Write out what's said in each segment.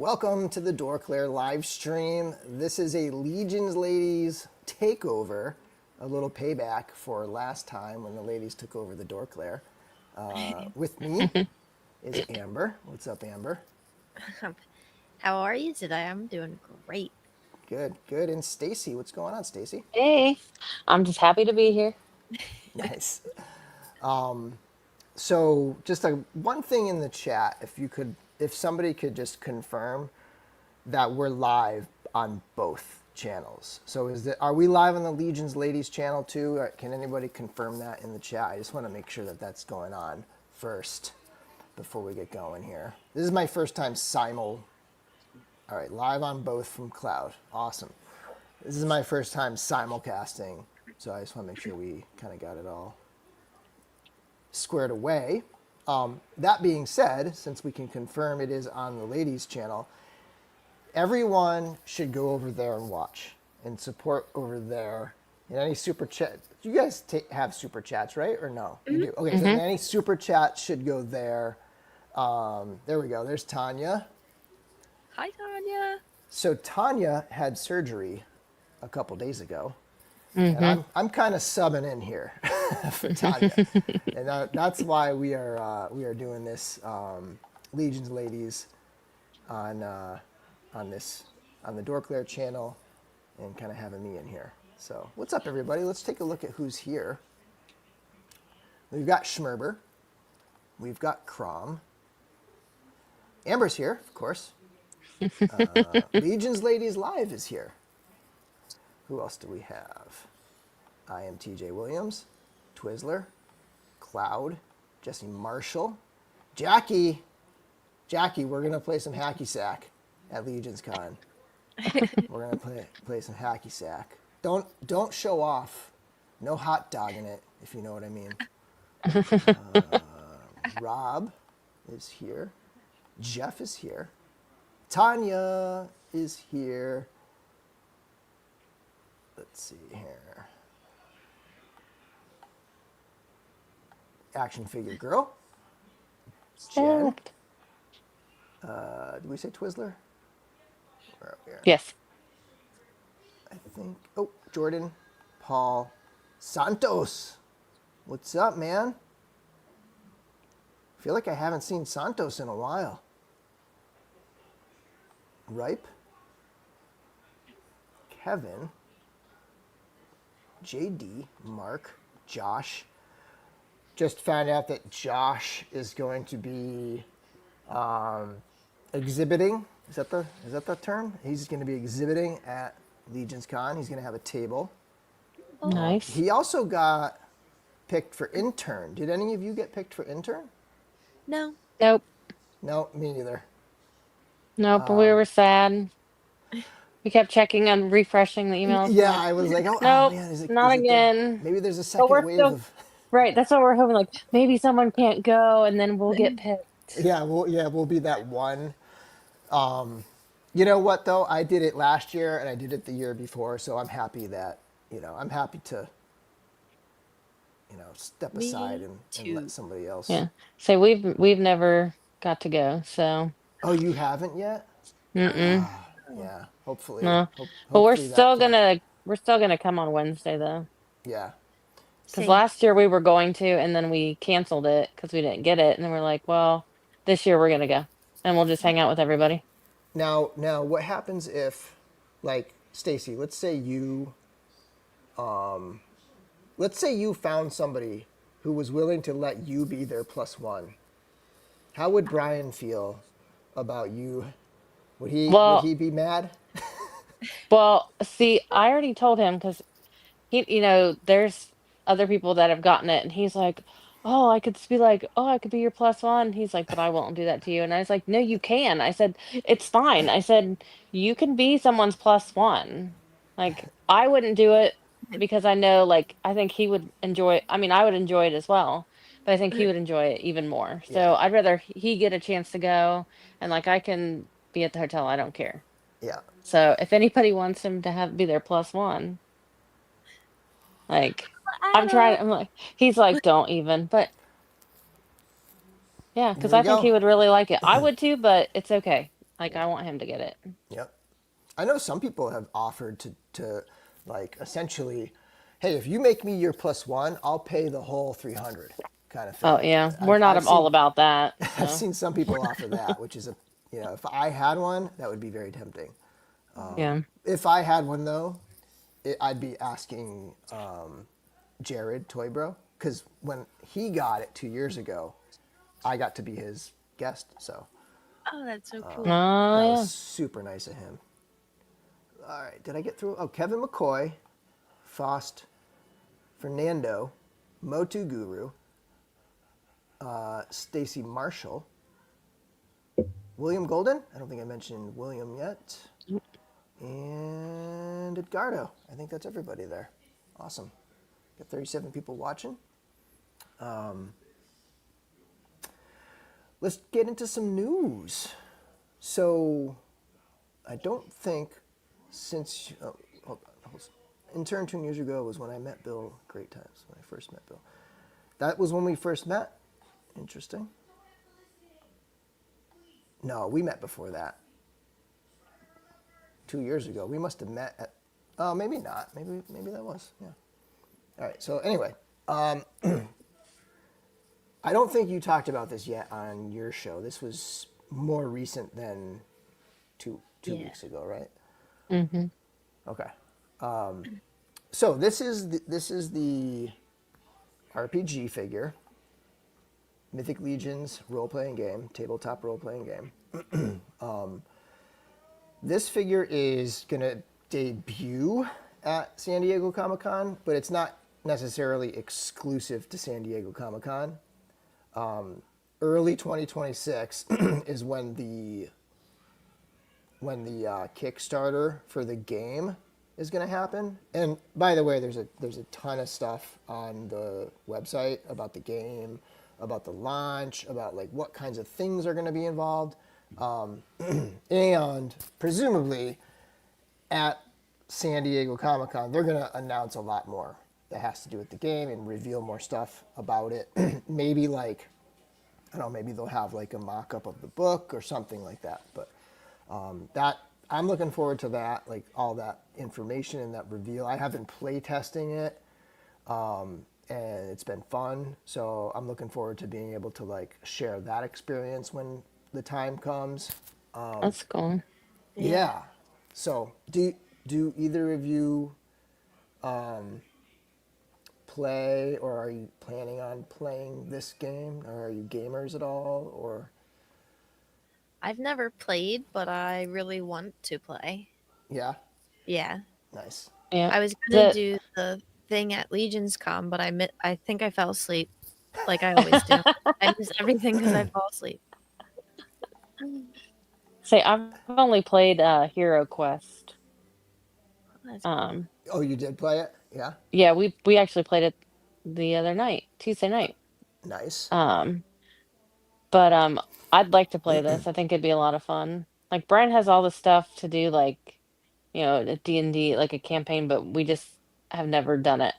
Welcome to the DorkLair live stream. This is a Legions ladies takeover, a little payback for last time when the ladies took over the DorkLair. With me is Amber. What's up, Amber? How are you today? I'm doing great. Good, good. And Stacy, what's going on, Stacy? Hey, I'm just happy to be here. Nice. So just one thing in the chat, if somebody could just confirm that we're live on both channels. So are we live on the Legions Ladies channel too? Can anybody confirm that in the chat? I just want to make sure that that's going on first before we get going here. This is my first time simul. All right, live on both from Cloud. Awesome. This is my first time simulcasting, so I just want to make sure we kind of got it all squared away. That being said, since we can confirm it is on the ladies channel, everyone should go over there and watch and support over there. And any super chat, you guys have super chats, right? Or no? Mm-hmm. You do. Okay, so any super chat should go there. There we go. There's Tanya. Hi, Tanya. So Tanya had surgery a couple days ago. And I'm kind of subbing in here for Tanya, and that's why we are doing this Legions Ladies on the DorkLair channel, and kind of having me in here. So what's up, everybody? Let's take a look at who's here. We've got Schmerber, we've got Crom, Amber's here, of course. Legions Ladies Live is here. Who else do we have? I am TJ Williams, Twizzler, Cloud, Jesse Marshall, Jackie. Jackie, we're gonna play some hacky sack at Legions Con. We're gonna play some hacky sack. Don't show off. No hot dog in it, if you know what I mean. Rob is here. Jeff is here. Tanya is here. Let's see here. Action Figure Girl. Jen. Did we say Twizzler? Where are we at? Yes. I think. Oh, Jordan, Paul, Santos. What's up, man? I feel like I haven't seen Santos in a while. Ripe. Kevin. JD, Mark, Josh. Just found out that Josh is going to be exhibiting. Is that the term? He's going to be exhibiting at Legions Con. He's going to have a table. Oh. Nice. He also got picked for intern. Did any of you get picked for intern? No. Nope. No, me neither. Nope. We were sad. We kept checking and refreshing the emails. Yeah, I was like, oh, nope, man, not again. Maybe there's a second wave of. Right, that's what we're hoping. Like maybe someone can't go, and then we'll get picked. Yeah, we'll be that one. You know what though? I did it last year and I did it the year before, so I'm happy that I'm happy to step aside and let somebody else. Yeah. So we've never got to go. So. Oh, you haven't yet? Mm-mm. Yeah. Hopefully. No. But we're still gonna come on Wednesday though. Yeah. Because last year we were going to, and then we canceled it because we didn't get it, and then we're like, well, this year we're gonna go, and we'll just hang out with everybody. Now, what happens if, like, Stacy? Let's say you found somebody who was willing to let you be their +1. How would Brian feel about you? Would he be mad? Well, see, I already told him because there's other people that have gotten it, and he's like, oh, I could just be like, oh, I could be your +1. He's like, but I won't do that to you. And I was like, no, you can. I said, it's fine. I said, you can be someone's +1. Like, I wouldn't do it because I know, like, I think he would enjoy it. I mean, I would enjoy it as well, but I think he would enjoy it even more. So Yeah. I'd rather he get a chance to go, and like I can be at the hotel. I don't care. Yeah. So if anybody wants him to be their +1, like I'm like, he's like, don't even, but yeah, because Here we I think go. he would really like it. I would too, but it's okay. Like, I want him to get it. Yep. I know some people have offered to like essentially, hey, if you make me your +1, I'll pay the whole 300 kind of Oh thing. yeah, we're not I've all seen about that. I've So seen some people offer that, which is if I had one, that would be very tempting. yeah. If I had one though, I'd be asking Jared Toybro because when he got it 2 years ago, I got to be his guest, so Oh, that's so Oh cool. that was yeah. super nice of him. All right, did I get through? Oh, Kevin McCoy, Faust, Fernando, Motu Guru, Stacy Marshall, William Golden. I don't think I mentioned William yet. And Edgardo. I think that's everybody there. Awesome. Got 37 people watching. Let's get into some news. So, I don't think since hold on, intern 2 years ago was when I met Bill. Great times when I first met Bill. That was when we first met. Interesting. No, we met before that. 2 years ago, we must have met at. Oh, maybe not. Maybe that was. Yeah. All right. So anyway, I don't think you talked about this yet on your show. This was more recent than two Yeah. weeks ago, right? Mm-hmm. Okay. So this is the RPG figure, Mythic Legions role-playing game, tabletop role-playing game. This figure is gonna debut at San Diego Comic-Con, but it's not necessarily exclusive to San Diego Comic-Con. Early 2026 is when the Kickstarter for the game is going to happen. And by the way, there's a ton of stuff on the website about the game, about the launch, about like what kinds of things are going to be involved, and presumably at San Diego Comic-Con they're going to announce a lot more that has to do with the game and reveal more stuff about it. Maybe like I don't know, maybe they'll have like a mock-up of the book or something like that. But that I'm looking forward to that, like all that information and that reveal. I have been play testing it, and it's been fun. So I'm looking forward to being able to like share that experience when the time comes. That's cool. Yeah. So do either of you play, or are you planning on playing this game, or are you gamers at all, or? I've never played, but I really want to play. Yeah. Yeah. Nice. Yeah. I was gonna do the thing at Legions Con, but I think I fell asleep, like I always do. I miss everything because I fall asleep. Say, I've only played Hero Quest. That's cool. Oh, you did play it? Yeah. Yeah, we actually played it the other night, Tuesday night. Nice. But I'd like to play this. I think it'd be a lot of fun. Like Brian has all the stuff to do, like a D&D, like a campaign, but we just have never done it.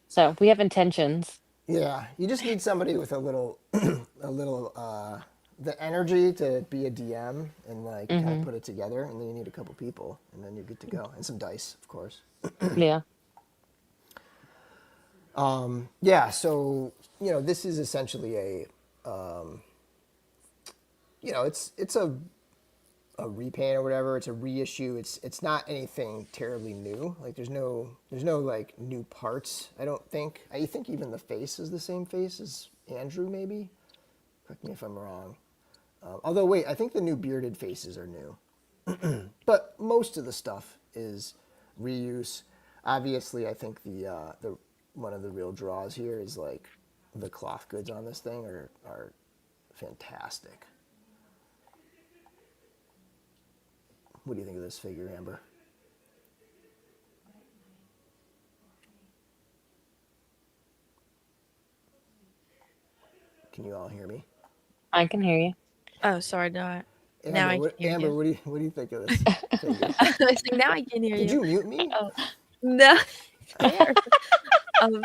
So we have intentions. Yeah. You just need somebody with a little, the energy to be a DM and like kind of put it together, and then you need a couple people, and then you're good to go, and some dice, of course. Yeah. Yeah. So this is essentially a, it's a repaint or whatever. It's a reissue. It's not anything terribly new. Like there's no like new parts. I don't think. I think even the face is the same face as Andrew. Maybe. Correct me if I'm wrong. Although wait, I think the new bearded faces are new. But most of the stuff is reuse. Obviously, I think the one of the real draws here is like the cloth goods on this thing are fantastic. What do you think of this figure, Amber? Can you all hear me? I can hear you. Oh, sorry, no. Amber, Now I can hear Amber, you. what do you think of this figure? I was like, now I can hear Did you mute me? Oh no, fair. um,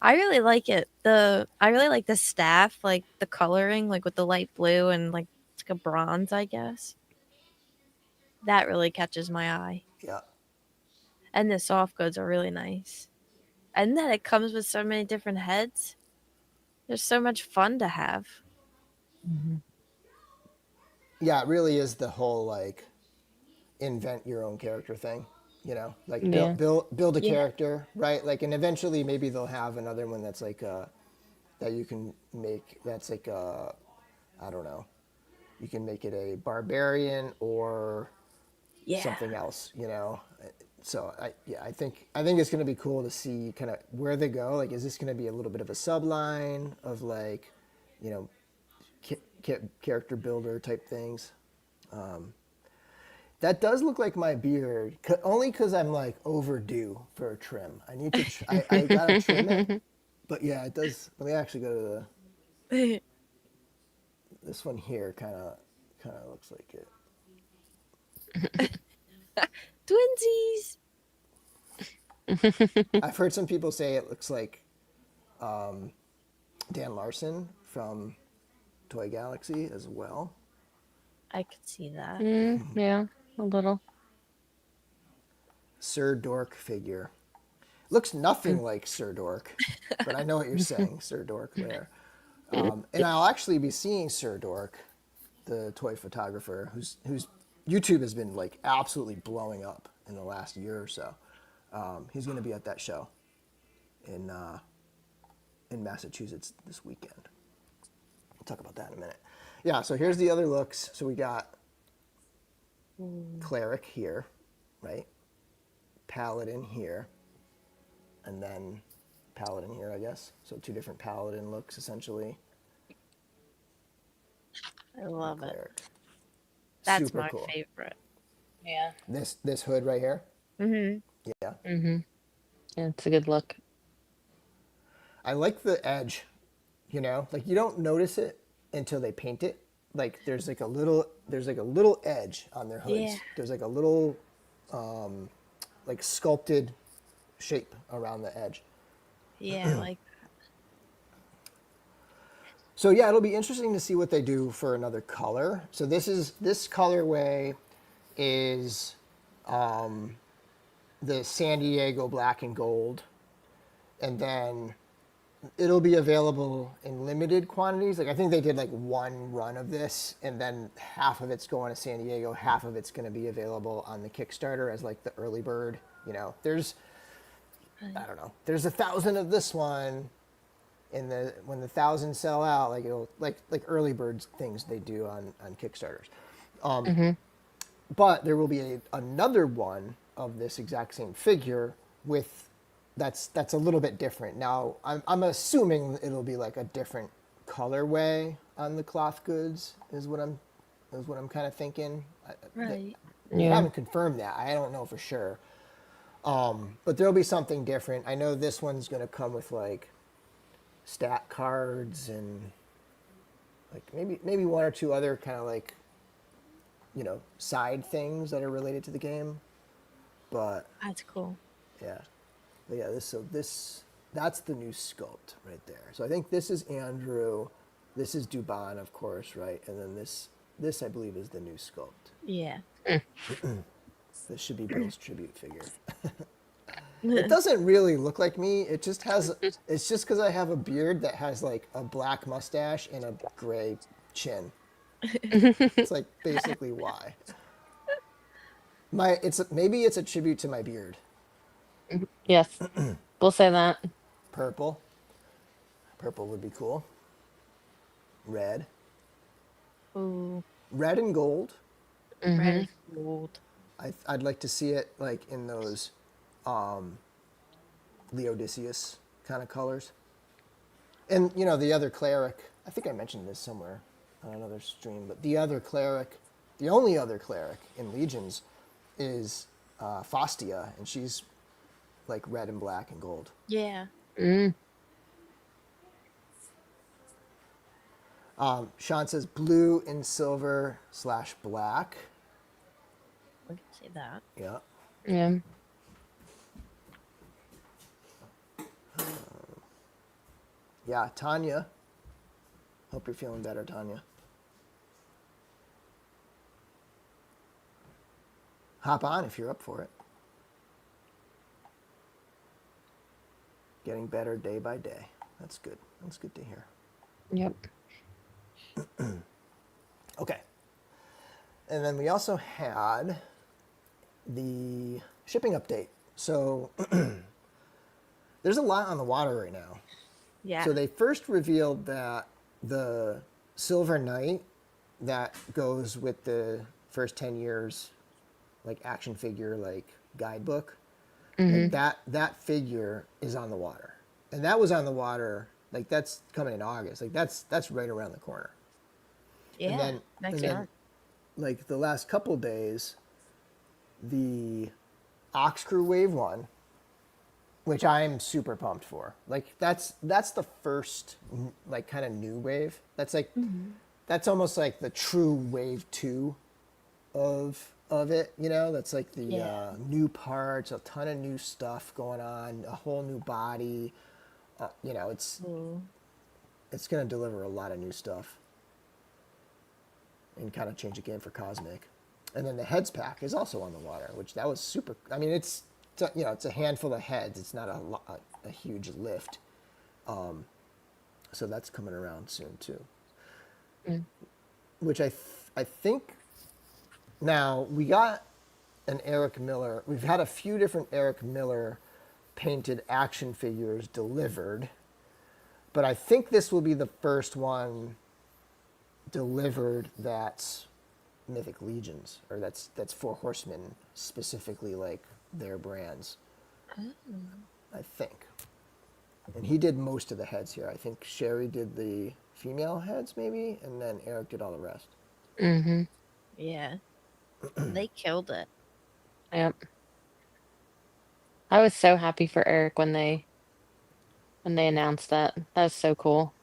I really like it. I really like the staff, like the coloring, like with the light blue and like it's like a bronze, I guess. That really catches my eye. Yeah. And the soft goods are really nice. And then it comes with so many different heads. There's so much fun to have. Yeah, it really is the whole like invent your own character thing. You know, like Yeah. build a Yeah. character, right? Like, and eventually maybe they'll have another one that's like that you can make. That's like I don't know. You can make it a barbarian or Yeah. something else. You know. So I think it's going to be cool to see kind of where they go. Like, is this going to be a little bit of a subline of like, you know, character builder type things? That does look like my beard, only because I'm like overdue for a trim. I need to. I gotta trim it, but yeah, it does. Let me actually go to this one here. Kind of looks like it. Twinsies. I've heard some people say it looks like Dan Larson from Toy Galaxy as well. I could see that. Yeah, a little. Sir Dork figure. Looks nothing like Sir Dork, but I know what you're saying, Sir DorkLair. And I'll actually be seeing Sir Dork, the toy photographer, whose YouTube has been like absolutely blowing up in the last year or so. He's going to be at that show in Massachusetts this weekend. We'll talk about that in a minute. Yeah, so here's the other looks. So we got Cleric here, right? Paladin here, and then Paladin here, I guess. So two different Paladin looks essentially. I love it. Cleric. That's Super my cool. favorite. Yeah. This hood right here. Mm-hmm. Yeah. Yeah, it's a good look. I like the edge, you know, like you don't notice it until they paint it. Like there's like a little edge on their hoods. Yeah. There's like a little like sculpted shape around the edge. Yeah, like So yeah, it'll be interesting to see what they do for another color. So this colorway is the San Diego black and gold, and then it'll be available in limited quantities. Like I think they did like one run of this, and then half of it's going to San Diego, half of it's going to be available on the Kickstarter as like the early bird. You know, there's I don't know, there's 1,000 of this one. When the 1,000 sell out, like it'll like early birds things they do on Kickstarters. But there will be another one of this exact same figure with that's a little bit different. Now I'm assuming it'll be like a different colorway on the cloth goods is what I'm kind of thinking. right. They Yeah. haven't confirmed that. I don't know for sure. But there'll be something different. I know this one's going to come with like stat cards and like maybe one or two other kind of like, you know, side things that are related to the game. But That's cool. yeah, but yeah, that's the new sculpt right there. So I think this is Andrew, this is Dubon, of course, right? And then this I believe is the new sculpt. Yeah. This should be Bill's tribute figure. It doesn't really look like me. It just has. It's just because I have a beard that has like a black mustache and a gray chin. It's like basically why. Maybe it's a tribute to my beard. Yes. We'll say that. Purple. Purple would be cool. Red. Ooh. Red and gold. Red and gold. I'd like to see it like in those Leodicius kind of colors. And you know the other cleric, I think I mentioned this somewhere on another stream, but the only other cleric in Legions is Fastia, and she's like red and black and gold. Yeah. Sean says blue and silver / black. We can see that. Yeah. Yeah. Yeah, Tanya. Hope you're feeling better, Tanya. Hop on if you're up for it. Getting better day by day. That's good. That's good to hear. Yep. Okay. And then we also had the shipping update. So there's a lot on the water right now. Yeah. So they first revealed that the Silver Knight that goes with the first 10 years like action figure like guidebook, like that figure is on the water. And that was on the water, like that's coming in August. Like that's right around the corner. yeah. And then Next and then month. like the last couple days, the Ox Crew Wave 1, which I'm super pumped for. Like that's the first like kind of new wave. That's like that's almost like the true wave 2 of it, you know? That's like the Yeah. new parts, a ton of new stuff going on, a whole new body. You know, it's going to deliver a lot of new stuff and kind of change the game for Cosmic. And then the heads pack is also on the water, which that was super. I mean, it's you know, it's a handful of heads. It's not a huge lift. So that's coming around soon too. Which I think now we got an Eric Miller. We've had a few different Eric Miller painted action figures delivered, but I think this will be the first one delivered that's Mythic Legions, or that's Four Horsemen specifically, like their brands. I think. And he did most of the heads here. I think Sherry did the female heads maybe, and then Eric did all the rest. Mm-hmm. Yeah. They killed it. Yep. I was so happy for Eric when they announced that. That was so cool.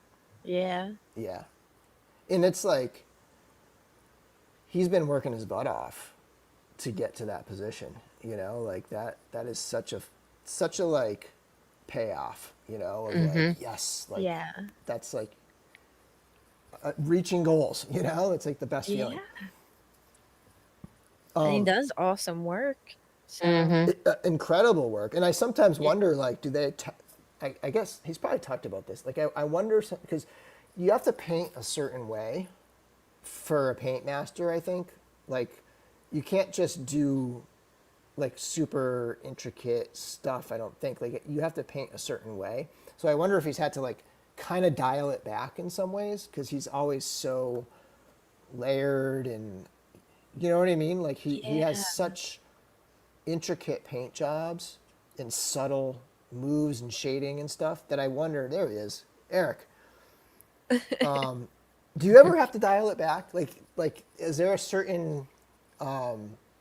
Yeah. Yeah. And it's like he's been working his butt off to get to that position, you know, like that is such a like payoff, you know, of like yes, like Yeah. that's like reaching goals, you know, it's like the best feeling. Yeah. And he does awesome work. So Incredible work. And I sometimes wonder, like, do they I guess he's probably talked about this, like I wonder, because you have to paint a certain way for a paint master, I think. Like you can't just do like super intricate stuff, I don't think. Like you have to paint a certain way. So I wonder if he's had to like kind of dial it back in some ways, because he's always so layered, and you know what I mean? Like he has such intricate paint jobs and subtle moves and shading and stuff that I wonder, there he is, Eric. Do you ever have to dial it back? Like is there a certain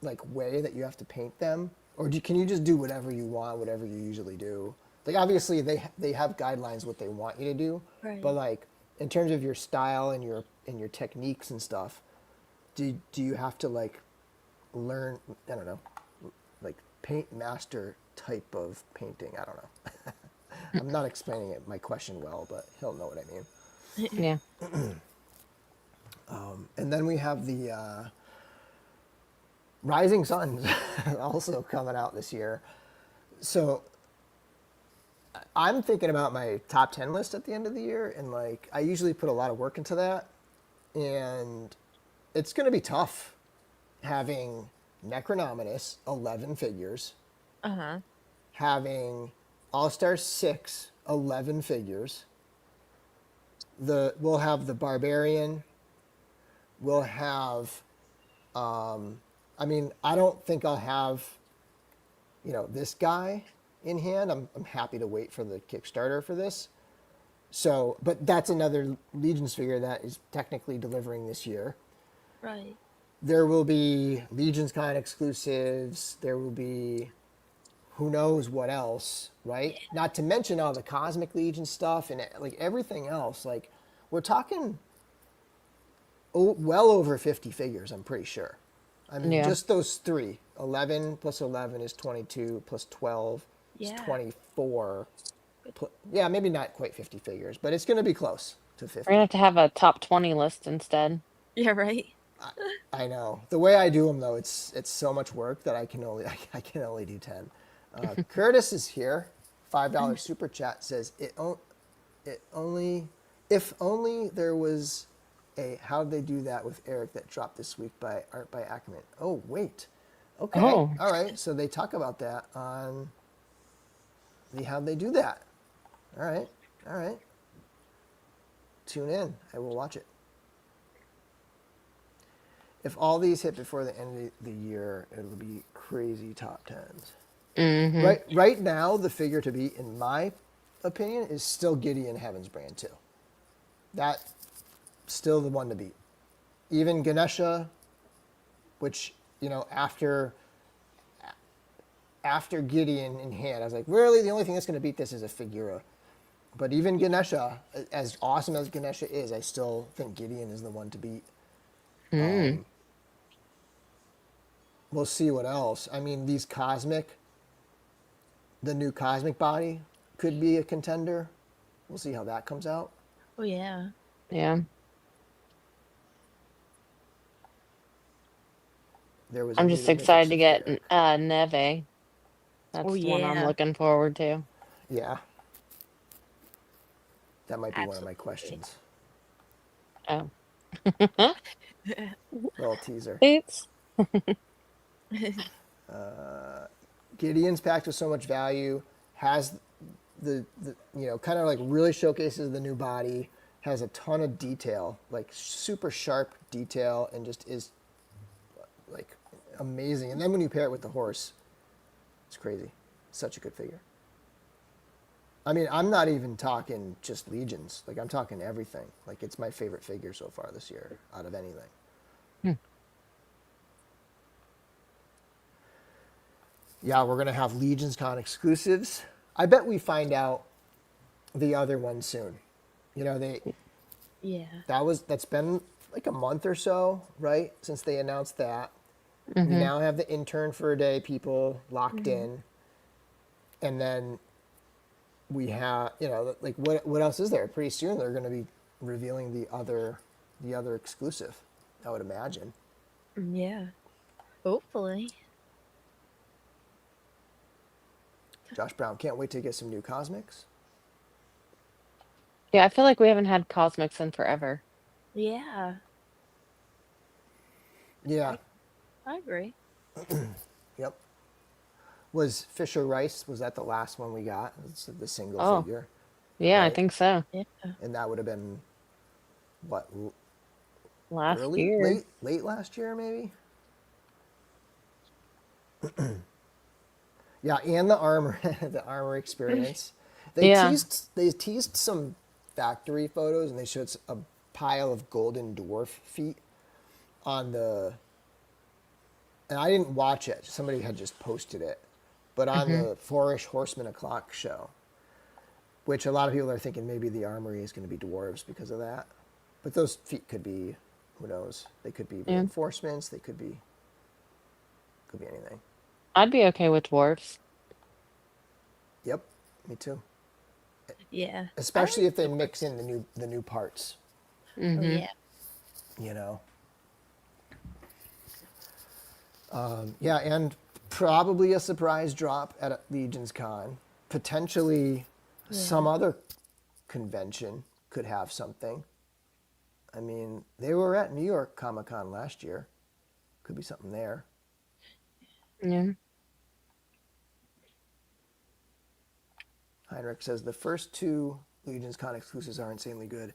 like way that you have to paint them, or can you just do whatever you want, whatever you usually do? Like obviously they have guidelines what they want you to do, Right. but like in terms of your style and your techniques and stuff, do you have to like learn, I don't know, like paint master type of painting? I don't know. I'm not explaining my question well, but he'll know what I mean. Yeah. And then we have the Rising Suns also coming out this year. So I'm thinking about my top 10 list at the end of the year, and like I usually put a lot of work into that, and it's going to be tough having Necronominus 11 figures, having All-Star 6 11 figures. We'll have the Barbarian. We'll have I mean, I don't think I'll have, you know, this guy in hand. I'm happy to wait for the Kickstarter for this. So, but that's another Legions figure that is technically delivering this year. right. There will be Legions Con exclusives. There will be who knows what else, right? Not to mention all the Cosmic Legion stuff and like everything else. Like we're talking well over 50 figures, I'm pretty sure. I mean, Yeah. just those three. 11 plus 11 is 22, plus 12 is Yeah. 24. Yeah, maybe not quite 50 figures, but it's going to be close to We're gonna 50. have a top 20 list instead. Yeah, right. I know. The way I do them though, it's so much work that I can only I can only do 10. Curtis is here. $5 super chat says it only if only there was a how'd they do that with Eric that dropped this week by Art by Ackerman. Oh wait, okay, Oh, all right. So they talk about that on the how'd they do that. All right, all right. Tune in. I will watch it. If all these hit before the end of the year, it'll be crazy top tens. mm-hmm. Right now, the figure to beat, in my opinion, is still Gideon Heaven's Brand 2. That still the one to beat. Even Ganesha, which, after Gideon in hand, I was like, really, the only thing that's going to beat this is a Figura. But even Ganesha, as awesome as Ganesha is, I still think Gideon is the one to beat. Mm. We'll see what else. I mean, the new Cosmic body could be a contender. We'll see how that comes out. Oh yeah. Yeah. There was a I'm new just Mythic excited to get Sphere. Neve. Oh That's the one I'm yeah. looking forward to. Yeah, that might be one of my Absolutely. questions. Oh. Little teaser. Oops. Gideon's packed with so much value, has the kind of like really showcases the new body, has a ton of detail, like super sharp detail, and just is like amazing. And then when you pair it with the horse, it's crazy. Such a good figure. I mean, I'm not even talking just Legions. Like, I'm talking everything. Like, it's my favorite figure so far this year out of anything. Hmm. Yeah, we're going to have Legions Con exclusives. I bet we find out the other one soon. Yeah. That's been like a month or so, right? Since they announced that. We Mm-hmm. now have the intern for a day people locked Mhm. in. And then we have, like what else is there? Pretty soon they're going to be revealing the other exclusive, I would imagine. Yeah. Hopefully. Josh Brown, can't wait to get some new cosmics. Yeah, I feel like we haven't had Cosmics in forever. Yeah. Yeah, I I agree. yep. Was Fisher Rice, was that the last one we got? It's the single Oh, figure, yeah, I right? think so. Yeah. And that would have been what, Last early, year. late last year maybe? Yeah, and the armor, the armor experience. Yeah. They teased some factory photos, and they showed a pile of golden dwarf feet on the. And I didn't watch it. Somebody had just posted it, but on Mm-hmm. the Fourish Horseman O'Clock show, which a lot of people are thinking maybe the armory is going to be dwarves because of that. But those feet could be, who knows? They could be Yeah. reinforcements. They could be anything. I'd be okay with dwarfs. Yep, me too. Yeah. I Especially like if they mix dwarves. in the new parts. Oh Mm-hmm. yeah. You know. Yeah, and probably a surprise drop at Legion's Con. Potentially Yeah. some other convention could have something. I mean, they were at New York Comic Con last year. Could be something there. Yeah. Heinrich says the first two Legion's Con exclusives are insanely good.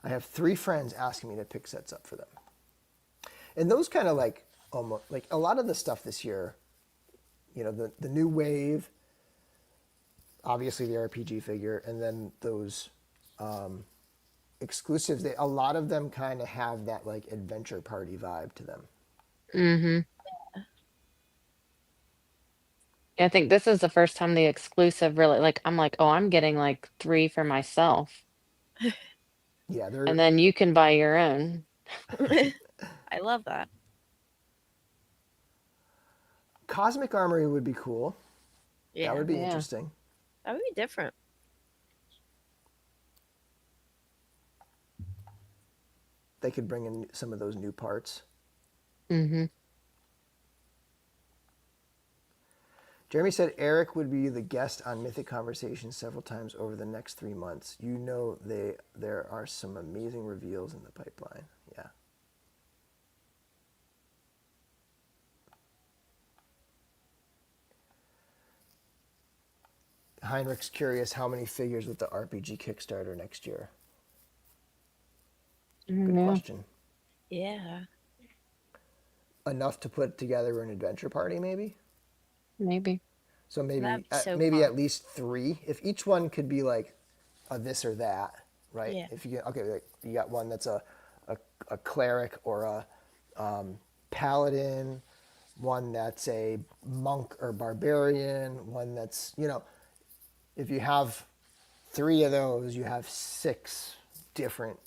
I have 3 friends asking me to pick sets up for them. And those kind of like almost like a lot of the stuff this year, the new wave, obviously the RPG figure, and then those exclusives, a lot of them kind of have that like adventure party vibe to them. Mm-hmm. Yeah, I think this is the first time the exclusive really like I'm like, oh, I'm getting like 3 for myself. Yeah, And they're then you can buy your own. I love that. Cosmic Armory would be cool. That Yeah. would be Yeah. interesting. That would be different. they could bring in some of those new parts. Mm-hmm. Jeremy said Eric would be the guest on Mythic Conversations several times over the next 3 months. You know there are some amazing reveals in the pipeline. Yeah. Heinrich's curious how many figures with the RPG Kickstarter next year. Good Yeah, question. Yeah. Enough to put together an adventure party, maybe? maybe. So maybe That'd be so maybe fun. at least 3. If each one could be like a this or that, right? Yeah. If you get okay, like you got one that's a cleric or a paladin, one that's a monk or barbarian, one that's if you have 3 of those, you have 6 different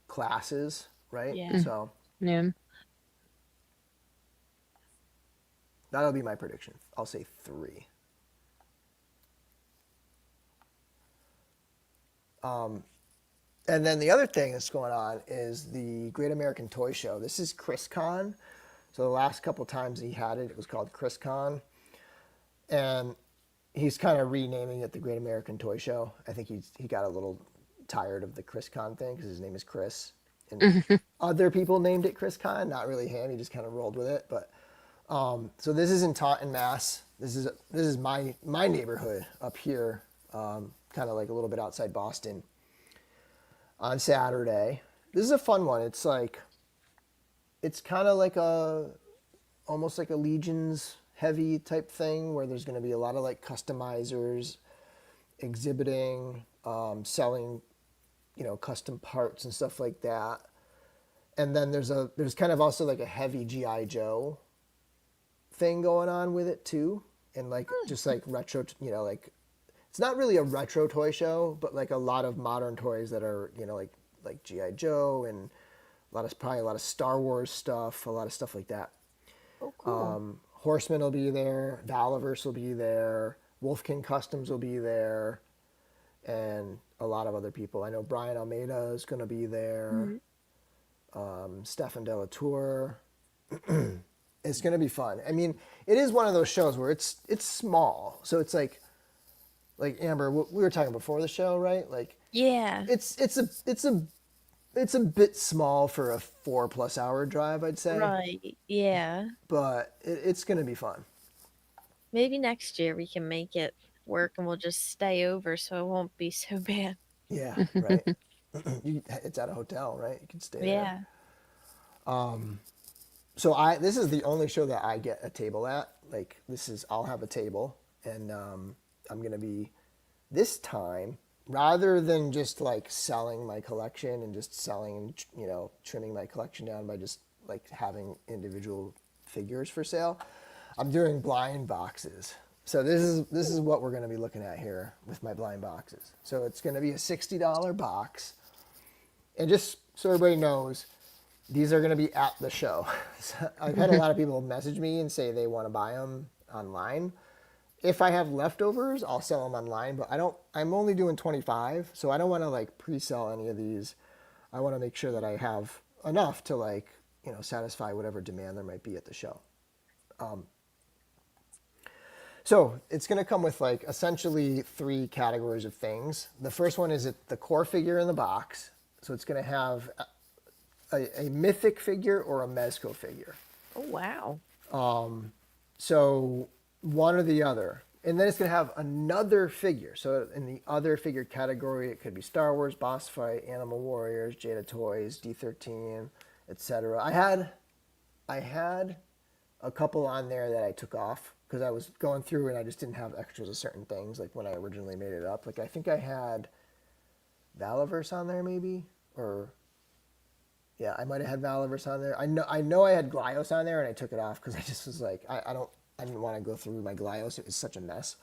classes, right? Yeah. Mm. So Yeah. that'll be my prediction. I'll say 3. And then the other thing that's going on is the Great American Toy Show. This is ChrisCon. So the last couple times he had it, it was called ChrisCon. And he's kind of renaming it the Great American Toy Show. I think he got a little tired of the ChrisCon thing because his name is Chris. And other people named it ChrisCon, not really him. He just kind of rolled with it. But so this is in Taunton, Mass. This is my neighborhood up here, kind of like a little bit outside Boston. On Saturday, this is a fun one. It's kind of like almost like a Legions heavy type thing where there's going to be a lot of like customizers exhibiting, selling, custom parts and stuff like that. And then there's kind of also like a heavy GI Joe thing going on with it too, and like just like retro, like it's not really a retro toy show, but like a lot of modern toys that are like GI Joe and probably a lot of Star Wars stuff, a lot of stuff like that. Oh, cool. Horseman will be there, Valaverse will be there, Wolfkin Customs will be there, and a lot of other people. I know Brian Almeida is going to be there. Stefan Delatour. It's going to be fun. I mean, it is one of those shows where it's small, so it's like Amber, we were talking before the show, right? Like, Yeah. it's a bit small for a 4+ hour drive, I'd say. Right. Yeah. But it's going to be fun. Maybe next year we can make it work and we'll just stay over so it won't be so bad. Yeah, right. It's at a hotel, right? You can stay there. Yeah. So this is the only show that I get a table at. Like I'll have a table, and I'm gonna be this time rather than just like selling my collection and just selling and trimming my collection down by just like having individual figures for sale. I'm doing blind boxes. So this is what we're gonna be looking at here with my blind boxes. So it's gonna be a $60 box, and just so everybody knows, these are going to be at the show. So I've had a lot of people message me and say they want to buy them online. If I have leftovers, I'll sell them online, but I'm only doing 25, so I don't want to like pre-sell any of these. I want to make sure that I have enough to like, satisfy whatever demand there might be at the show. So it's going to come with like essentially 3 categories of things. The first one is the core figure in the box. So it's going to have a mythic figure or a Mezco figure. Oh, wow. So one or the other. And then it's going to have another figure. So in the other figure category, it could be Star Wars, Boss Fight, Animal Warriors, Jada Toys, D13, etc. I had a couple on there that I took off because I was going through and I just didn't have extras of certain things like when I originally made it up. Like I think I had Valaverse on there maybe, or yeah, I might have had Valaverse on there. I know I had Glyos on there, and I took it off because I just was like, I didn't want to go through my Glyos. It was such a mess.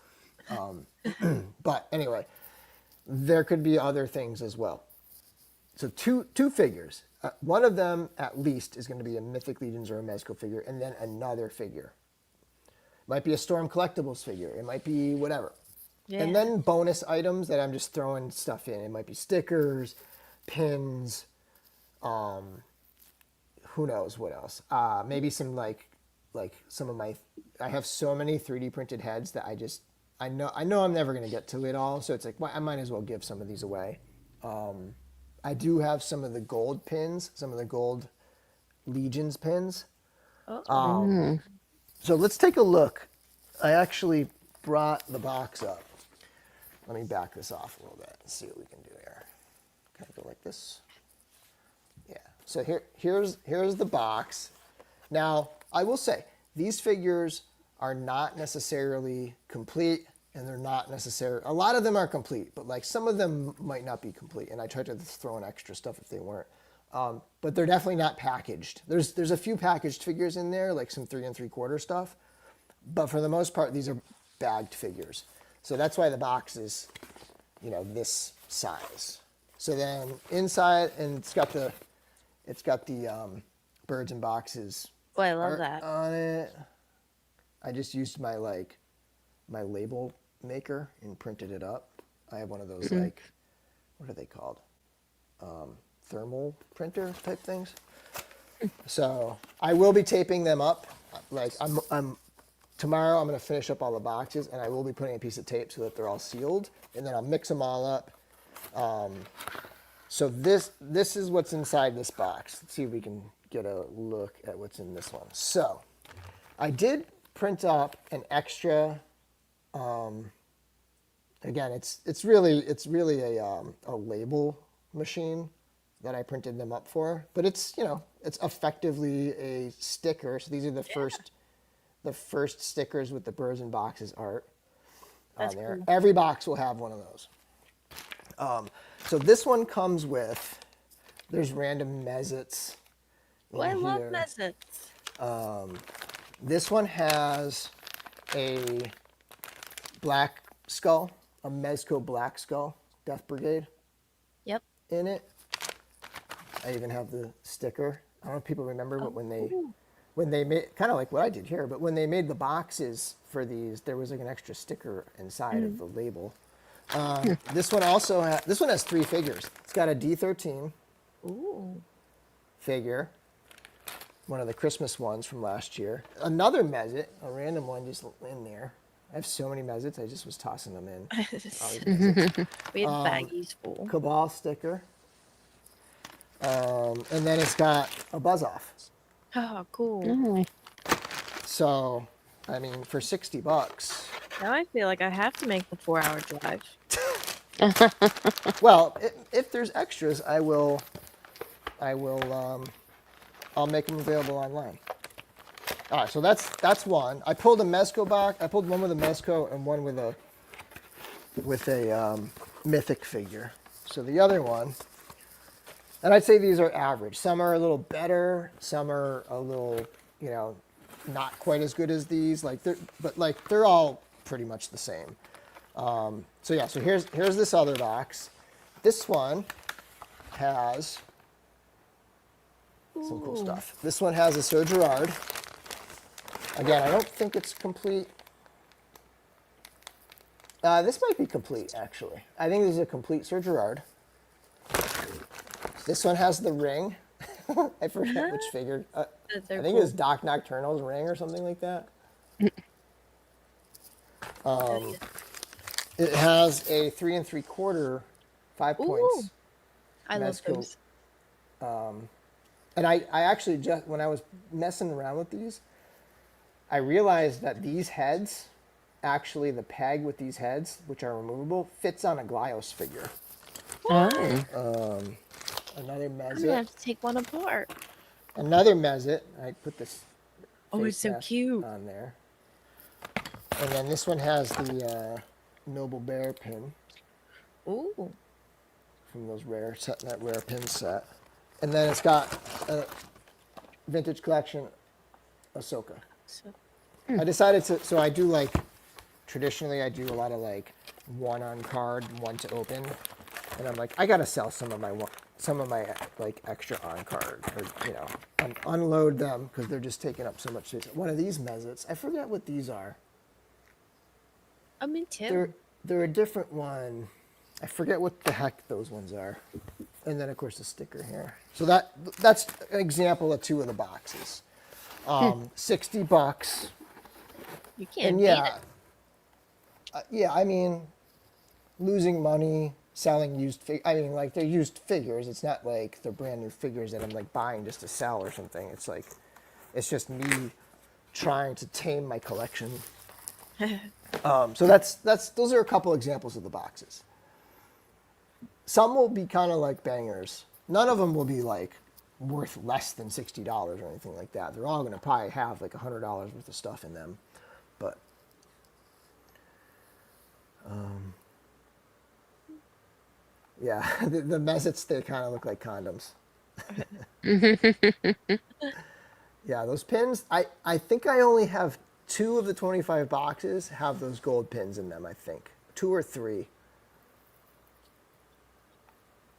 But anyway, there could be other things as well. So two figures. One of them at least is going to be a Mythic Legions or a Mezco figure, and then another figure. Might be a Storm Collectibles figure. It might be whatever. Yeah. And then bonus items that I'm just throwing stuff in. It might be stickers, pins, Who knows what else? Maybe some like some of my. I have so many 3D printed heads that I know I'm never gonna get to it all. So it's like, well, I might as well give some of these away. I do have some of the gold pins, some of the gold Legions pins. Oh. So let's take a look. I actually brought the box up. Let me back this off a little bit and see what we can do here. Can I go like this? Yeah. So here's the box. Now, I will say, these figures are not necessarily complete, and they're not necessarily, a lot of them are complete, but like some of them might not be complete, and I tried to throw in extra stuff if they weren't. But they're definitely not packaged. There's a few packaged figures in there, like some 3 3/4 stuff, but for the most part, these are bagged figures. So that's why the box is, this size. So then inside, and it's got the birds and boxes Boy, I love art that. on it. I just used my label maker and printed it up. I have one of those what are they called? Thermal printer type things. So I will be taping them up. Like tomorrow I'm going to finish up all the boxes, and I will be putting a piece of tape so that they're all sealed, and then I'll mix them all up. So this is what's inside this box. Let's see if we can get a look at what's in this one. So I did print up an extra. Again, it's really a label machine that I printed them up for, but it's it's effectively a sticker. So these are the first stickers with the birds and boxes art on there. Cool. Every box will have one of those. So this one comes with, there's random mezzets in I love here. mezzets. This one has a black skull, a Mezco black skull, Death Brigade Yep. in it. I even have the sticker. I don't know if people remember, but when they made, kind of like what I did here, but when they made the boxes for these, there was like an extra sticker inside of the label. This one has 3 figures. It's got a D13 Ooh. figure, one of the Christmas ones from last year. Another mezzet, a random one just in there. I have so many mezzets, I just was tossing them in. All these mezzets. We had baggies full. Cabal sticker. And then it's got a buzz off. Oh, cool. Oh, So, I mean, for $60. Now I feel like I have to make the 4-hour drive. Well, if there's extras, I'll make them available online. All right, so that's one. I pulled a Mezco box. I pulled one with a Mezco and one with a Mythic figure. So the other one, and I'd say these are average. Some are a little better. Some are a little, not quite as good as these. But they're all pretty much the same. So yeah, so here's this other box. This one has some cool stuff. This one has a Sir Gerard. Again, I don't think it's complete. This might be complete, actually. I think this is a complete Sir Gerard. This one has the ring. I forget which figure. I think it was Doc Nocturnal's ring or something like that. It has a 3 3/4, 5 points. I love Mezco. those. And I actually just, when I was messing around with these, I realized that these heads, actually the peg with these heads, which are removable, fits on a Glyos figure. oh. Another I'm gonna mezzet. have to take one apart. Another mezzet. I put this Oh, face it's so mask cute. on there. And then this one has the Noble Bear pin Ooh. from those that rare pin set. And then it's got a vintage collection Ahsoka. So, I decided to, so I do traditionally I do a lot of one on card, one to open. And I'm like, I gotta sell some of my extra on card, or unload them because they're just taking up so much space. One of these mezzets, I forget what these are. me too. They're a different one. I forget what the heck those ones are. And then of course the sticker here. So that's an example of two of the boxes. $60. You can't And beat yeah, it. yeah, I mean, losing money selling used I mean, like, they're used figures. It's not like they're brand new figures that I'm like buying just to sell or something. It's like, it's just me trying to tame my collection. So those are a couple examples of the boxes. Some will be kind of like bangers. None of them will be like worth less than $60 or anything like that. They're all going to probably have like $100 worth of stuff in them. But yeah, the Mezits, they kind of look like condoms. Yeah, those pins, I think I only have 2 of the 25 boxes have those gold pins in them, I think. 2 or 3.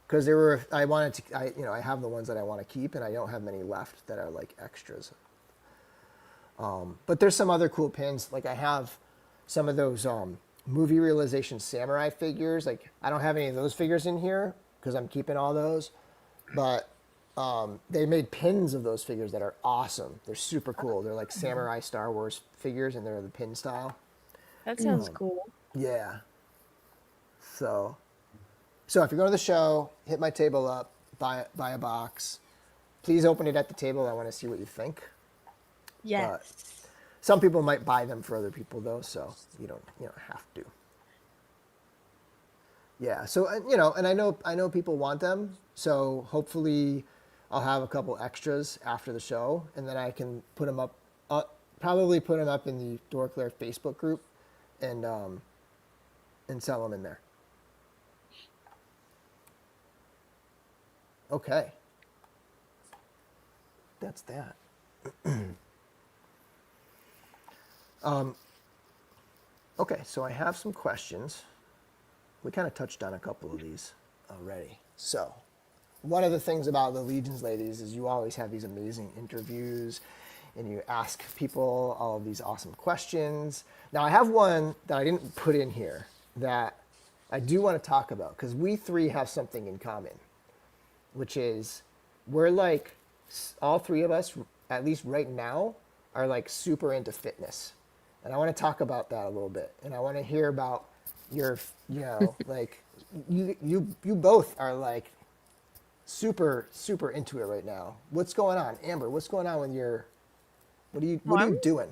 Because I wanted to, I have the ones that I want to keep, and I don't have many left that are like extras. But there's some other cool pins. Like I have some of those movie realization samurai figures. Like I don't have any of those figures in here because I'm keeping all those. But they made pins of those figures that are awesome. They're super cool. They're like samurai Star Wars figures, and they're the pin style. That sounds cool. Yeah. So if you're going to the show, hit my table up, buy a box. Please open it at the table. I want to see what you think. Yes. Some people might buy them for other people though, so you don't have to. Yeah. So and I know people want them, so hopefully I'll have a couple extras after the show, and then I can put them up. Probably put them up in the DorkLair Facebook group, and sell them in there. Okay. That's that. Okay, so I have some questions. We kind of touched on a couple of these already. So, one of the things about the Legions ladies is you always have these amazing interviews, and you ask people all of these awesome questions. Now, I have one that I didn't put in here that I do want to talk about, because we 3 have something in common, which is we're like, all 3 of us, at least right now, are like super into fitness. And I want to talk about that a little bit. And I want to hear about your, like, you both are like super, super into it right now. What's going on? Amber, what's going on with your, what are you doing?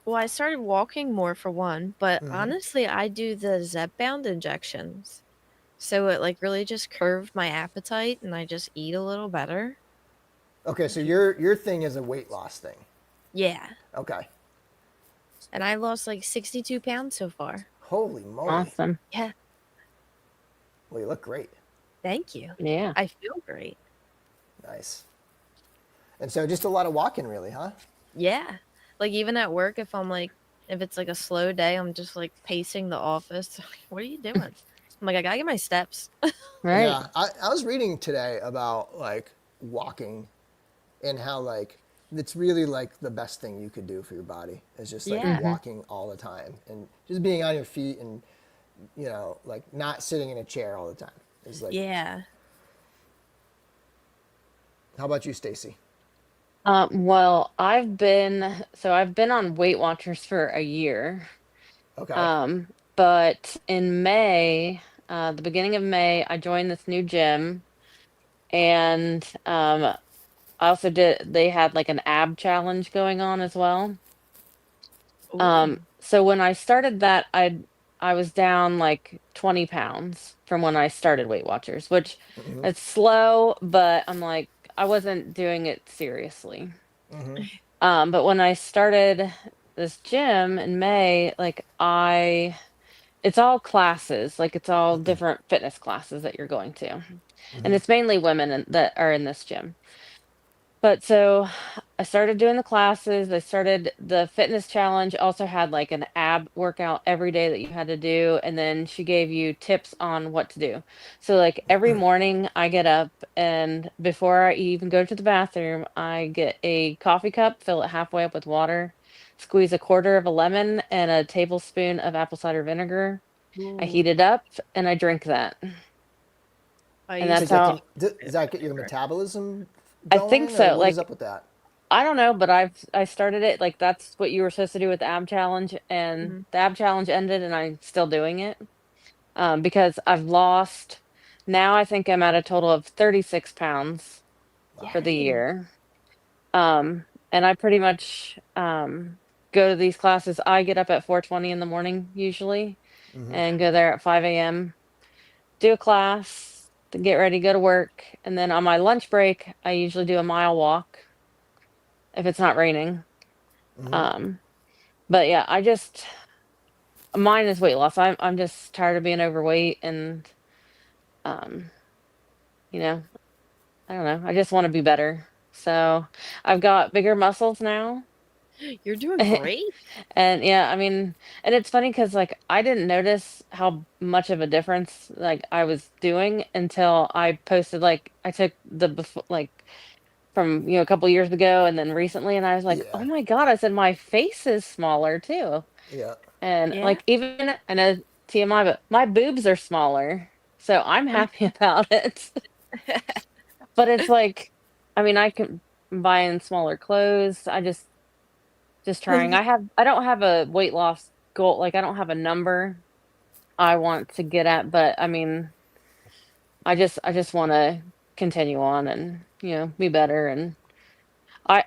Well, I started walking more for one, but honestly, I do the Zepbound injections. So it like really just curved my appetite and I just eat a little better. Okay, so your thing is a weight loss thing. Yeah. Okay. And I lost like 62 pounds so far. Holy moly. Awesome. Yeah. Well, you look great. Thank you. Yeah. I feel great. Nice. And so just a lot of walking, really, huh? Yeah. Like even at work, if it's like a slow day, I'm just like pacing the office. What are you doing? I'm like, I gotta get my steps. Right. Yeah, I was reading today about like walking and how like it's really like the best thing you could do for your body is just like Yeah. walking all the time and just being on your feet and like not sitting in a chair all the time. Is like, Yeah. how about you, Stacy? Well, I've been on Weight Watchers for a year. Okay. Um, but in May, the beginning of May, I joined this new gym, and I also they had like an ab challenge going on as well. Ooh. So when I started that, I was down like 20 pounds from when I started Weight Watchers, which it's slow, but I'm like, I wasn't doing it seriously. But when I started this gym in May, it's all classes, like it's all different fitness classes that you're going to. And it's mainly women that are in this gym. But so I started doing the classes. I started the fitness challenge, also had like an ab workout every day that you had to do. And then she gave you tips on what to do. So, like every morning, I get up and before I even go to the bathroom, I get a coffee cup, fill it halfway up with water, squeeze a quarter of a lemon and a tablespoon of apple cider vinegar. I heat Ooh. it up and I drink that. I and To used that's to get how to, do does that get your it. metabolism I think going, or so. what is Like up with that? I don't know, but I started it like that's what you were supposed to do with the ab challenge, and Mhm. the ab challenge ended, and I'm still doing it because I've lost. Now I think I'm at a total of 36 pounds Wow. for the Dang. year. And I pretty much go to these classes. I get up at 4:20 in the morning usually, and go there at 5 a.m. Do a class, then get ready, go to work, and then on my lunch break, I usually do a mile walk if it's not raining. Um, but yeah, I just mine is weight loss. I'm just tired of being overweight and um, you know, I don't know. I just want to be better. So I've got bigger muscles now. You're doing great. And yeah, I mean, and it's funny because like I didn't notice how much of a difference like I was doing until I posted like I took the before like from a couple years ago and then recently and I was like, oh Yeah. my God, I said my face is smaller too. Yeah. And Yeah. like even I know TMI, but my boobs are smaller. So I'm happy about it. But it's like, I mean, I can buy in smaller clothes. Just trying. I don't have a weight loss goal. Like I don't have a number I want to get at, but I mean, I just want to continue on and, be better and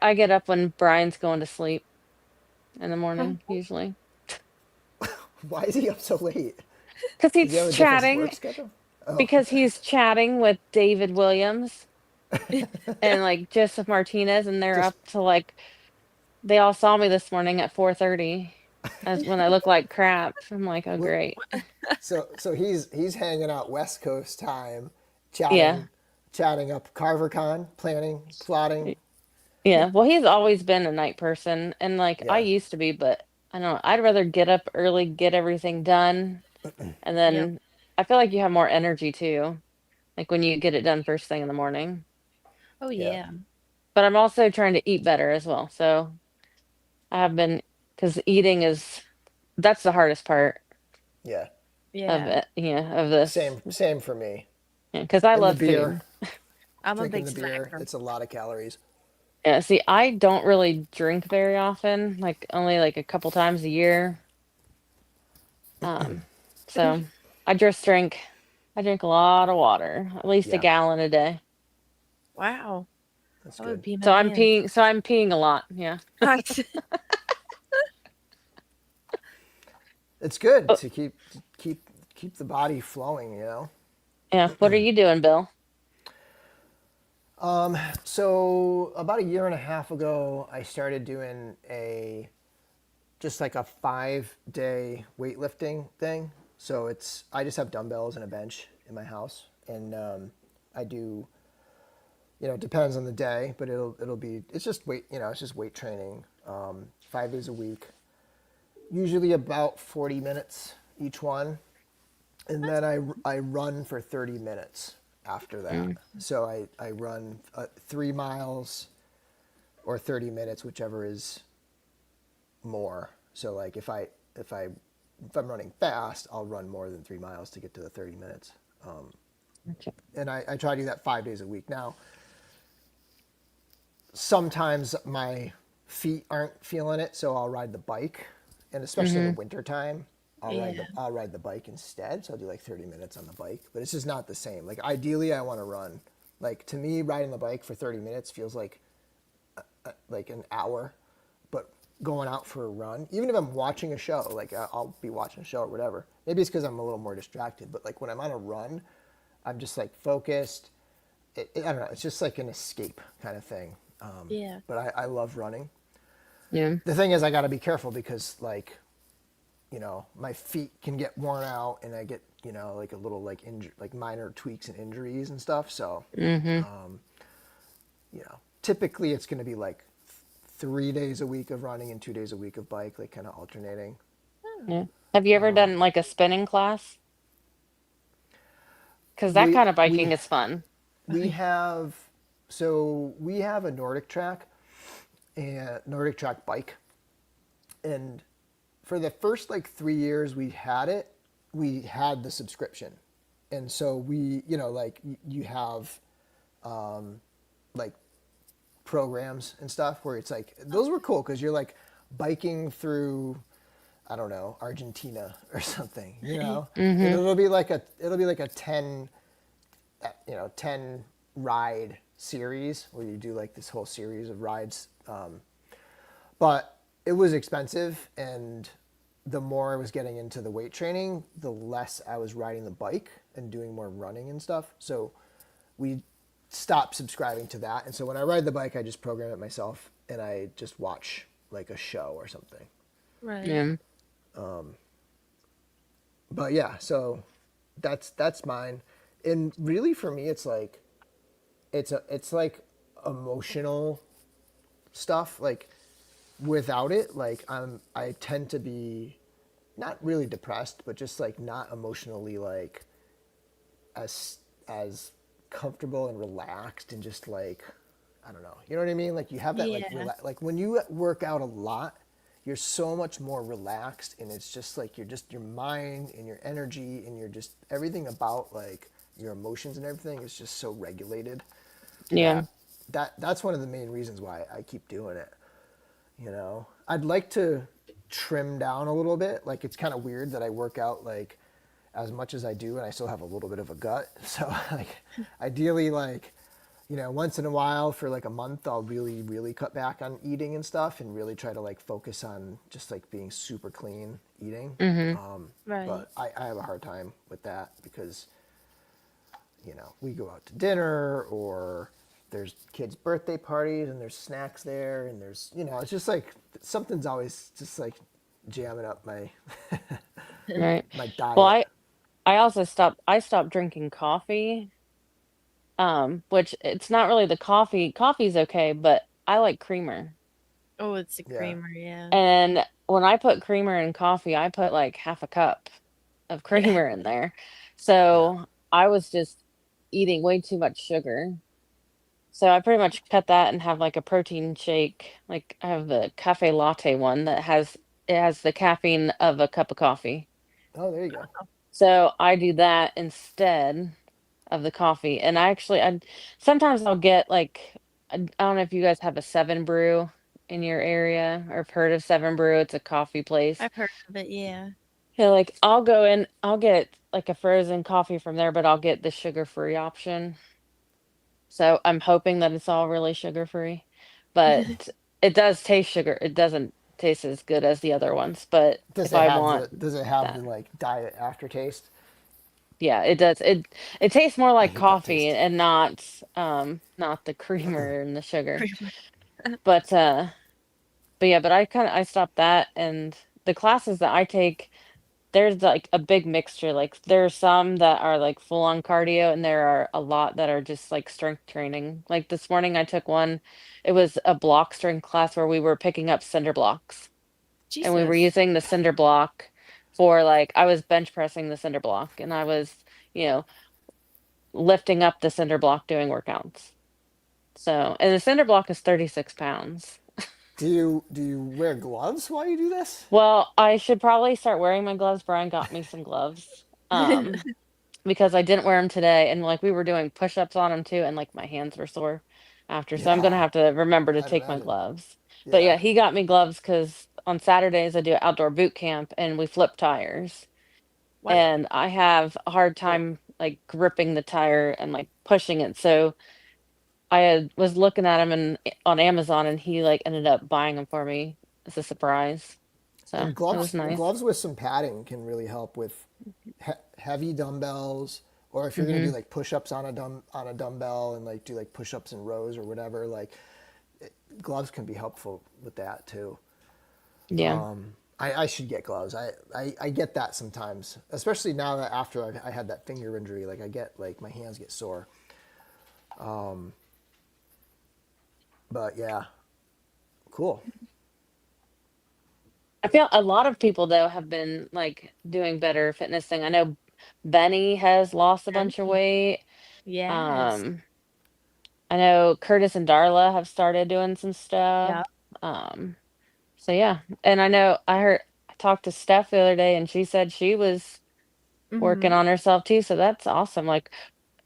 I get up when Brian's going to sleep in the morning usually. Why is he up so late? Cuz Does he have he's a different chatting work schedule? Oh, because he's chatting with David Williams and like Joseph Martinez and they're just up to like they all saw me this morning at 4:30 as when I look like crap. I'm like, "Oh what? great." So he's hanging out West Coast time, Yeah. chatting up CarverCon, planning, plotting. Yeah, well, he's always been a night person, and like I Yeah, used to be, but I don't know. I'd rather get up early, get everything done, and Yep. then I feel like you have more energy too, like when you get it done first thing in the morning. Oh yeah, yeah. But I'm also trying to eat better as well. So I have been, because eating is that's the hardest part yeah. of Yeah. it, of this. Same for me. Yeah, because I And the love beer, food. I'm a drinking big the beer, snacker. it's a lot of calories. Yeah, see, I don't really drink very often, like only like a couple times a year. Um, so I just drink I drink a lot of water, at least a Yeah, gallon a day. Wow. that's That would good. be my man. So I'm peeing a lot, yeah. It's good Oh, to keep the body flowing. yeah. What are you doing, Bill? So about a year and a half ago, I started doing a just like a 5 day weightlifting thing. So I just have dumbbells and a bench in my house, and I do. It depends on the day, but it'll be it's just weight. It's just weight training. 5 days a week, usually about 40 minutes each one, and That's then I run for 30 minutes after that. Mm, So I run 3 miles or 30 minutes, whichever is more. So like if I'm running fast, I'll run more than 3 miles to get to the 30 minutes. okay. And I try to do that 5 days a week. Now, sometimes my feet aren't feeling it, so I'll ride the bike, and especially in the Mm-hmm. winter time, yeah. I'll ride the bike instead. So I'll do like 30 minutes on the bike, but it's just not the same. Like ideally, I want to run. Like to me, riding the bike for 30 minutes feels like an hour, but going out for a run, even if I'm watching a show, like I'll be watching a show or whatever. Maybe it's because I'm a little more distracted, but like when I'm on a run, I'm just like focused. I don't know. It's just like an escape kind of thing. Yeah. But I love running. Yeah. The thing is, I got to be careful because like, my feet can get worn out, and I get like a little like minor tweaks and injuries and stuff. So Mm-hmm. typically it's going to be like 3 days a week of running and 2 days a week of bike, like kind of alternating. Oh, Yeah. Have you ever done like a spinning class? Because that We kind of biking we is fun. we have we have a Nordic track and Nordic track bike, and for the first like 3 years we had the subscription, and so we, like you have like programs and stuff where it's like those were cool because you're like biking through, I don't know, Argentina or something, and Mm-hmm. it'll be like a 10, 10 ride series where you do like this whole series of rides. But it was expensive, and the more I was getting into the weight training, the less I was riding the bike and doing more running and stuff. So we stopped subscribing to that. And so when I ride the bike, I just program it myself and I just watch like a show or something. Right. Yeah. But yeah, so that's mine. And really for me it's like it's like emotional stuff. Like without it, like I tend to be not really depressed, but just like not emotionally like as comfortable and relaxed and just like I don't know. You know what I mean? Like you have that like Yeah. like when you work out a lot, you're so much more relaxed and it's just like you're just your mind and your energy and you're just everything about like your emotions and everything is just so regulated Yeah. that that's one of the main reasons why I keep doing it. I'd like to trim down a little bit. Like it's kind of weird that I work out like as much as I do and I still have a little bit of a gut. So like ideally like once in a while for like a month I'll really really cut back on eating and stuff and really try to like focus on just like being super clean eating. Mm-hmm. Right. But I have a hard time with that because we go out to dinner or there's kids' birthday parties and there's snacks there and there's it's just like something's always just like jamming up my Right. my Well, diet. I also stopped drinking coffee. Which it's not really the coffee. Coffee's okay, but I like creamer. Oh, it's a Yeah. creamer, yeah. And when I put creamer in coffee, I put like half a cup of Yeah. creamer in there. Yeah. So I was just eating way too much sugar. So I pretty much cut that and have like a protein shake. Like I have the cafe latte one that has the caffeine of a cup of coffee. Oh, there you go. So I do that instead of the coffee. And I sometimes I'll get like I don't know if you guys have a Seven Brew in your area or have heard of Seven Brew. It's a coffee place. I've heard of it, yeah. Yeah, like I'll go in, I'll get like a frozen coffee from there, but I'll get the sugar-free option. So I'm hoping that it's all really sugar-free. But it does taste sugar. It doesn't taste as good as the other ones, but Does if it I have want the Does it have the that. like diet aftertaste? Yeah, it does. It tastes more I like hate that coffee taste. and not the creamer and the sugar. Creamer. But but yeah, but I stopped that and the classes that I take, there's like a big mixture. Like there are some that are like full on cardio and there are a lot that are just like strength training. Like this morning I took one, it was a block strength class where we were picking up cinder blocks and we were Jesus. using the cinder block for like I was bench pressing the cinder block and I was, you know, lifting up the cinder block doing workouts. So, and the cinder block is 36 pounds. Do you wear gloves while you do this? Well, I should probably start wearing my gloves. Brian got me some gloves. Because I didn't wear them today and like we were doing push-ups on them too and like my hands were sore after. So I'm gonna Yeah, have to remember to I'd take my imagine. gloves. But Yeah. yeah, he got me gloves cuz on Saturdays I do outdoor boot camp and we flip tires. What? Yeah. And I have a hard time like gripping the tire and like pushing it. So was looking at him on Amazon and he like ended up buying them for me as a surprise. So And it was nice. gloves with some padding can really help with heavy dumbbells, or if you're gonna do Hmm. like push-ups on a dumbbell and like do like push-ups in rows or whatever. Like gloves can be helpful with that too. Yeah. I should get gloves. I get that sometimes, especially now that after I had that finger injury, like I get like my hands get sore. But yeah, cool. I feel a lot of people though have been like doing better fitness thing. I know Benny has lost a bunch of Benny. weight. Yes. Um, I know Curtis and Darla have started doing some stuff. Yeah. Um, so yeah. And I know I talked to Steph the other day and she said she was working Mhm. on herself too. So that's awesome. Like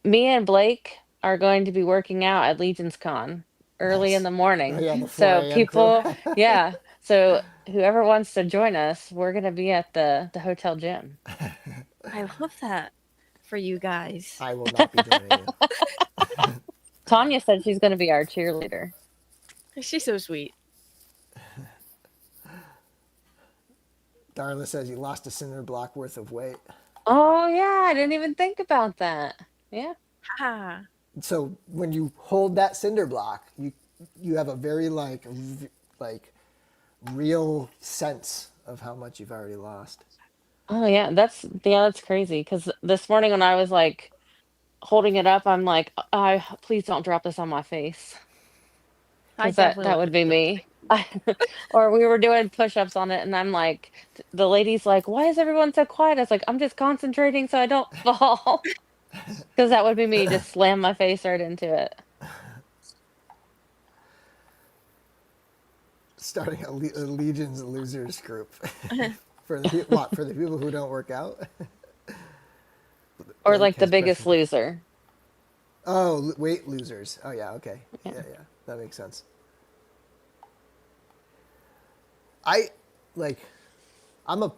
me and Blake are going to be working out at Legion's Con early in Nice. the Oh morning. yeah, the 4 So a.m. crew. people, yeah. So whoever wants to join us, we're gonna be at the hotel gym. I love that for you guys. I will not be joining you. Tanya said she's gonna be our cheerleader. She's so sweet. Darla says you lost a cinder block worth of weight. Oh yeah, I didn't even think about that. Yeah. Ha. So when you hold that cinder block, you have a very like real sense of how much you've already lost. Oh that's crazy. Because this morning when I was like holding it up, I'm like, I please don't drop this on my face. I Because that definitely that want would to be do me. Or we were doing push-ups on it, and I'm like, the lady's like, "Why is everyone so quiet?" I was like, "I'm just concentrating so I don't fall." Because that would be me, just slam my face right into it. Starting a Legion's losers group it. for the what for the people who don't work out. Or Blake like the has biggest questions. loser. Oh, weight losers. Oh yeah, okay. Yeah. Yeah, that makes sense. I like I'm a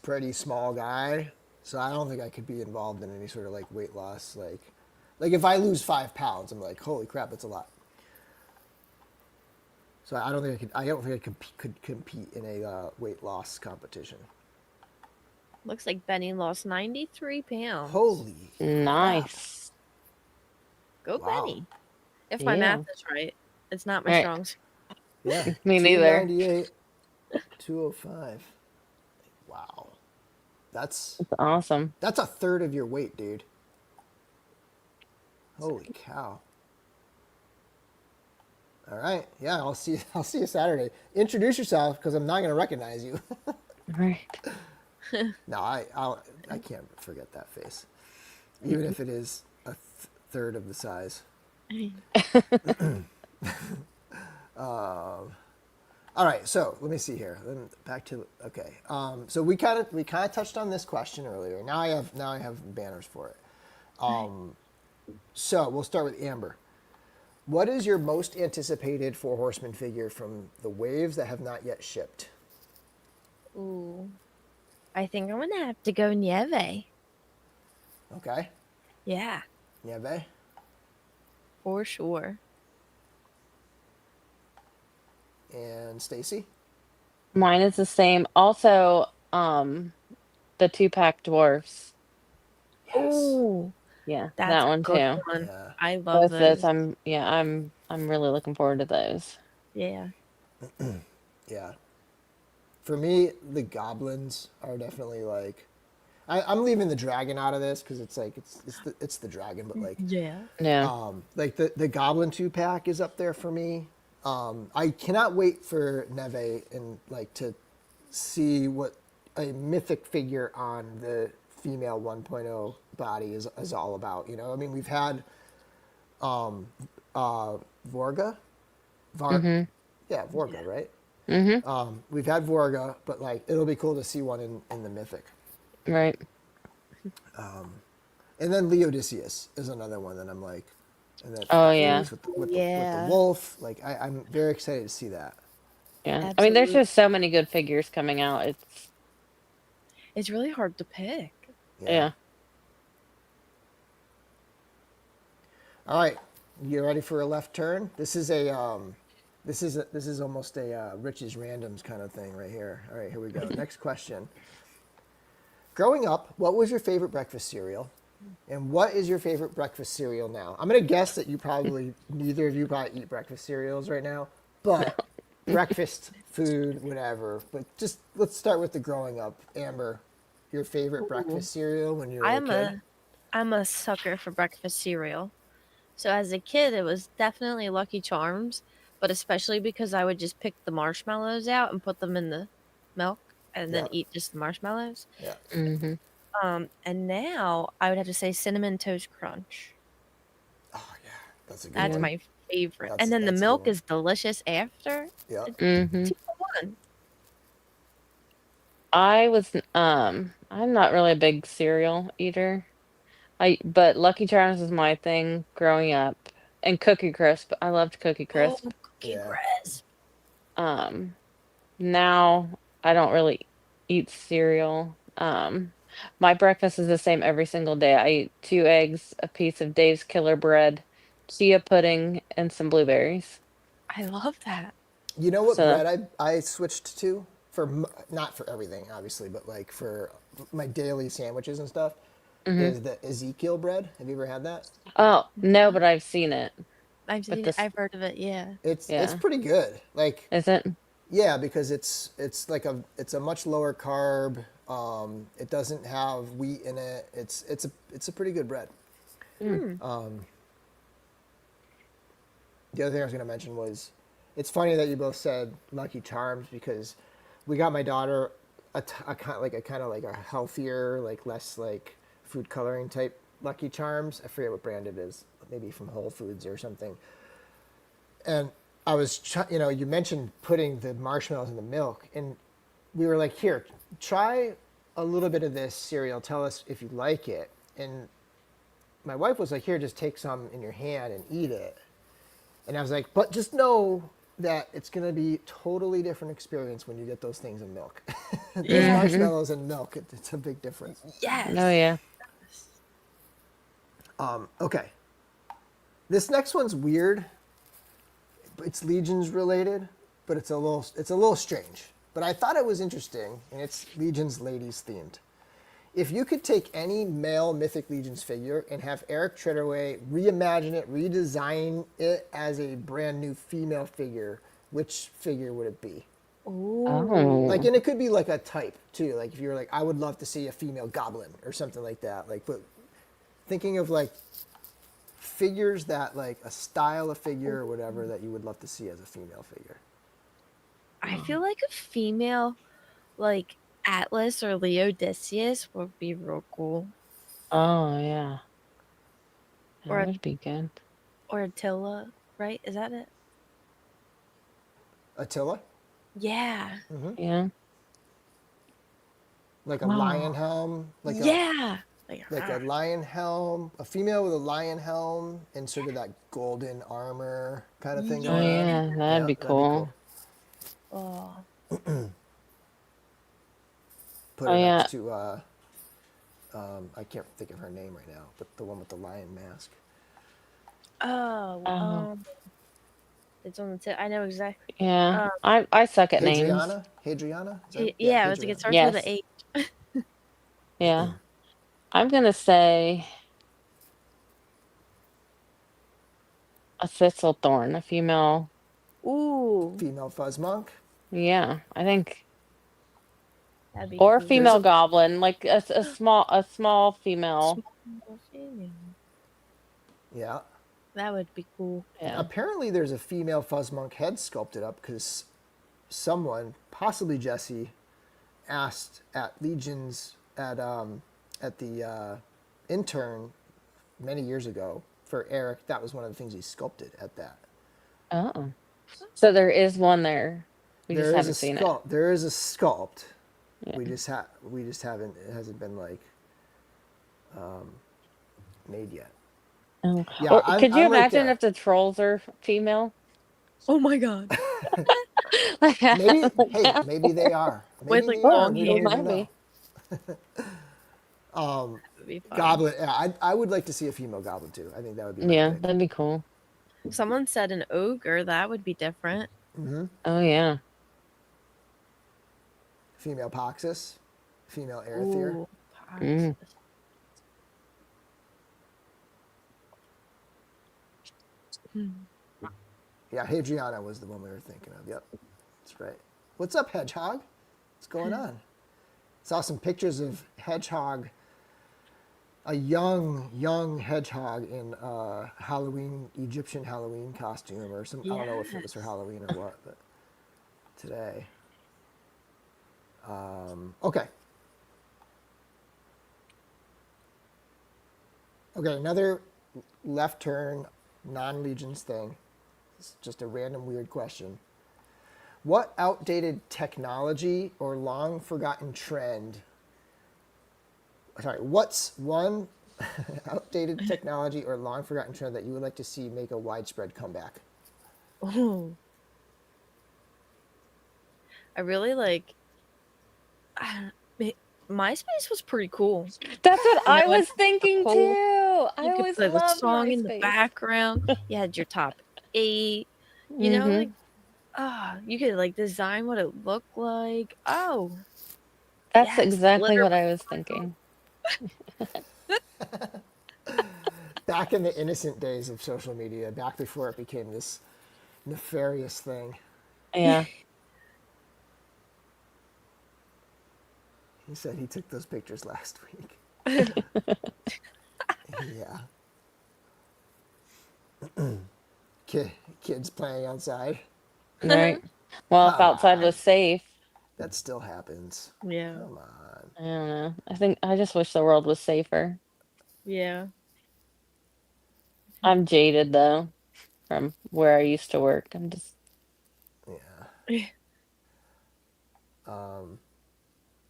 pretty small guy, so I don't think I could be involved in any sort of like weight loss. Like if I lose 5 pounds, I'm like, holy crap, that's a lot. So I don't think I could. I don't think could compete in a weight loss competition. Looks like Benny lost 93 pounds. Holy crap! Nice. Go Wow. Benny. If my math Yeah. is right. It's not my Right. strong suit. Yeah, Me neither. 298, 205. Wow, that's It's awesome. that's a third of your weight, dude. Holy cow! All right, yeah, I'll see. I'll see you Saturday. Introduce yourself because I'm not going to recognize you. Right. No, I can't forget that face, even if it is a third of the size. All right, so let me see here. Back to okay. So we kind of touched on this question earlier. Now I have banners for it. So we'll start with Amber. What is your most anticipated Four Horsemen figure from the waves that have not yet shipped? Ooh. I think I'm gonna have to go Nieve. Okay, Yeah, Nieve. for sure. And Stacy. Mine is the same. Also, the 2-pack dwarfs. Yes. Oh, Yeah, that's that a one good too. one. Yeah. I love Both those, those. I'm really looking forward to those. Yeah. Yeah. For me, the goblins are definitely like. I'm leaving the dragon out of this because it's like it's the dragon, but Yeah. Yeah. like the goblin 2-pack is up there for me. I cannot wait for Neve and like to see what a mythic figure on the female 1.0 body is all about. You know, I mean, we've had Vorga, Mm-hmm. yeah, Vorga, Yeah. right? Mm-hmm. We've had Vorga, but like it'll be cool to see one in the mythic. Right. And then Leodicius is another one that I'm like, and that Oh yeah. phase with the Yeah. wolf. Like I'm very excited to see that. Yeah. I mean, there's Absolutely. just so many good figures coming out. It's It's really hard to pick. Yeah. yeah. All right, you ready for a left turn? This is almost a Rich's randoms kind of thing right here. All right, here we go. Next question. Growing up, what was your favorite breakfast cereal? And what is your favorite breakfast cereal now? I'm gonna guess that neither of you probably eat breakfast cereals right now, but breakfast food, whatever. But just let's start with the growing up. Amber, your favorite Ooh. breakfast cereal when you were a I'm kid? I'm a sucker for breakfast cereal. So as a kid, it was definitely Lucky Charms, but especially because I would just pick the marshmallows out and put them in the milk and then Yeah, eat just the marshmallows. yeah. Mm-hmm. And now I would have to say Cinnamon Toast Crunch. Oh yeah, that's a good That's Yeah. one. my favorite. That's And then the that's a good milk one. is delicious after. Yeah. It's Mm-hmm. 2 for 1. I was I'm not really a big cereal eater. But Lucky Charms is my thing growing up, and Cookie Crisp. I loved Cookie Oh, Crisp. Cookie Yeah. Crisp. Um, Now I don't really eat cereal. My breakfast is the same every single day. I eat 2 eggs, a piece of Dave's Killer Bread, chia pudding, and some blueberries. I love that. You know what So, bread I switched to for not for everything obviously, but like for my daily sandwiches and stuff mhm. is the Ezekiel bread. Have you ever had that? Oh, no, Yeah. but I've seen it. I've But seen it. this, I've heard of it. Yeah. It's yeah, pretty good. Like is it? yeah, because it's like it's a much lower carb. It doesn't have wheat in it. It's a pretty good bread. Mm. Hmm. The other thing I was going to mention was, it's funny that you both said Lucky Charms because we got my daughter a kind of like a healthier, like less like food coloring type Lucky Charms. I forget what brand it is, maybe from Whole Foods or something. And I was, you mentioned putting the marshmallows in the milk, and we were like, here, try a little bit of this cereal. Tell us if you like it. And my wife was like, here, just take some in your hand and eat it. And I was like, but just know that it's going to be totally different experience when you get those things in milk. Those Yeah. Hmm. marshmallows and milk, it's a big difference. Oh Yes. yeah. Okay. This next one's weird. It's Legions related, but it's a little strange. But I thought it was interesting, and it's Legions ladies themed. If you could take any male Mythic Legions figure and have Eric Treadaway reimagine it, redesign it as a brand new female figure, which figure would it be? Like, Ooh. Oh. and it could be like a type too. Like, if you were like, I would love to see a female goblin or something like that. Like, but thinking of like figures that like a style of figure or whatever that you would love to see as a female figure. I feel like a female, like Atlas or Leodicius, would be real cool. Oh yeah. That Or would be good. Attila, right? Is that it? Attila, Yeah. Yeah. like a lion Oh. helm, Yeah. like a lion helm, a female with a lion helm and sort of that golden armor kind of thing Oh going on. Yeah. yeah, that'd Yeah, be that'd be cool. cool. Oh. Put Oh her yeah. next to I can't think of her name right now, but the one with the lion mask. Oh. Oh It's on the tip. I know exactly. yeah. Um. I suck at names. Hadriana? Is that yeah, Yeah. It was like it Hadriana. starts with an Yes. H. Yeah. I'm gonna say a Thistlethorn, a female. Ooh. Female Fuzzmonk. Yeah, I think, That'd be or a cool. There's female a goblin, like a small female. Small female. yeah. That would be cool. Yeah. Apparently there's a female Fuzzmonk head sculpted up because someone, possibly Jesse, asked at Legions at the intern many years ago for Eric. That was one of the things he sculpted at that. Oh, so there is one there. We just There is a haven't seen it. sculpt. There is a sculpt. Yeah. We just haven't. It hasn't been like made yet. Oh. Yeah, Or I'm could you I'm right imagine there. if the trolls are female? Oh my god. Like, Maybe like hey, that. maybe they are. With Maybe like they are. Oh, long We it don't hair. even might know. be. That would be fun. Goblin. Yeah, I would like to see a female goblin too. I think that would be my Yeah, pick. that'd be cool. Someone said an ogre. That would be different. Oh yeah. Female Poxus. Female Arethyr. Ooh. Mm. Pox. Hmm. Yeah, Hadriana was the one we were thinking of. Yep, that's right. What's up, Hedgehog? What's going on? Saw some pictures of Hedgehog, a young Hedgehog in Halloween, Egyptian Halloween costume or some. I don't know if it was for Yes. Halloween or what, but today. Okay. Okay, another left turn, non-Legions thing. It's just a random weird question. What outdated technology or long forgotten trend Sorry, what's one outdated technology or long forgotten trend that you would like to see make a widespread comeback? Ooh, I really like. MySpace was pretty cool. That's what You know, I like was thinking too. whole I you could always play the loved song in the MySpace. background. You had your top 8. You know, Hmm. like you could like design what it looked like. Oh, That's yes, exactly glitter. what I was thinking. Back in the innocent days of social media, back before it became this nefarious thing. Yeah. He said he took those pictures last week. Yeah. Ki Kids playing outside. Right. Well, if Come outside on. was safe, That still happens. Yeah. Come on. I don't know. I just wish the world was safer. Yeah. I'm jaded though from where I used to work. I'm just Yeah.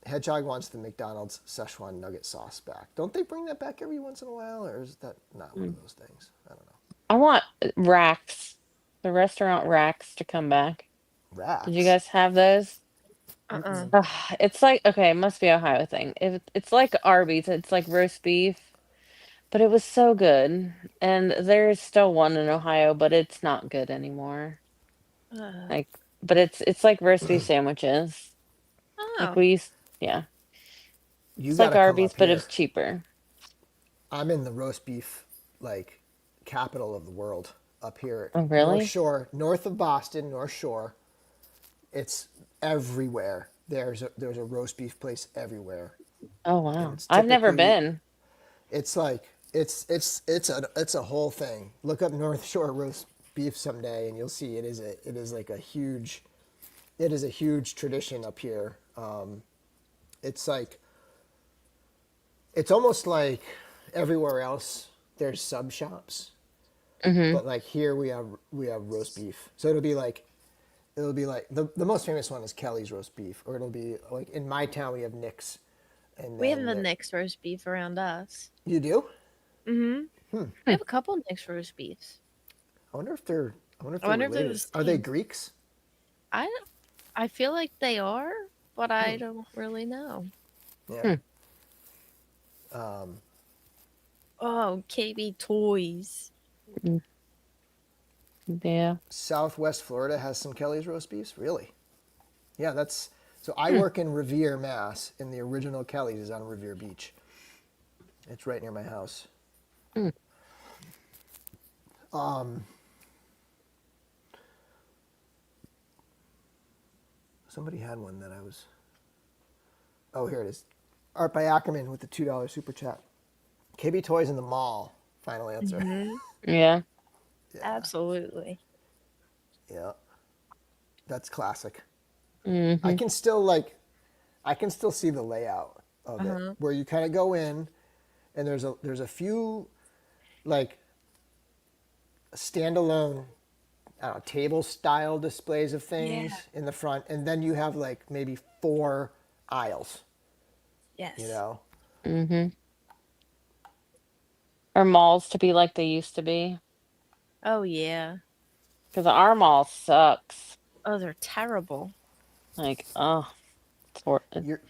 Hedgehog wants the McDonald's Szechuan nugget sauce back. Don't they bring that back every once in a while, or is that not one of those things? I don't know. I want racks, the restaurant racks to come back. Did you Racks. guys have those? Uh-uh. Ugh, it's like okay, it must be a Ohio thing. It's like Arby's. It's like roast beef, but it was so good. And there's still one in Ohio, but it's not good anymore. Uh, Like, but it's like roast beef sandwiches. Like oh. we used, yeah. You It's got like to come Arby's, up but it's here. cheaper. I'm in the roast beef like capital of the world up here, Oh, North really? Shore, north of Boston, North Shore. It's everywhere. There's a roast beef place everywhere, Oh, and wow. it's I've never typically been. it's like it's a whole thing. Look up North Shore roast beef someday, and you'll see it is like a huge it is a huge tradition up here. It's like it's almost like everywhere else there's sub shops, Mm-hmm. but like here we have roast beef. So it'll be like the most famous one is Kelly's roast beef, or it'll be like in my town we have Nick's, and We have then the Nick's roast beef around us. you do. Mm-hmm. We have a couple Nick's roast beefs. I wonder if they're I wonder if I they're wonder if they're the related. Are they same. Greeks? I I feel like they are, but I don't really know. Yeah. Hmm. Oh, KB Toys. Mm, yeah. Southwest Florida has some Kelly's roast beefs. Really? Yeah, that's so. I Hmm. work in Revere, Mass, and the original Kelly's is on Revere Beach. It's right near my house. Hmm. Somebody had one that I was. Oh, here it is. Art by Ackerman with the $2 super chat. KB Toys in the mall. Final answer. Mm-hmm. Yeah. Yeah, Absolutely. yeah, that's classic. I Mm-hmm. can still like, I can still see the layout of it, Uh-huh. where you kind of go in, and there's a few like standalone, I don't know, table style displays of Yeah. things in the front, and then you have like maybe 4 aisles. You Yes. know, Mm-hmm. Or malls to be like they used to be. Oh yeah. Because our mall sucks. Oh, they're terrible. Like, oh, it's for you're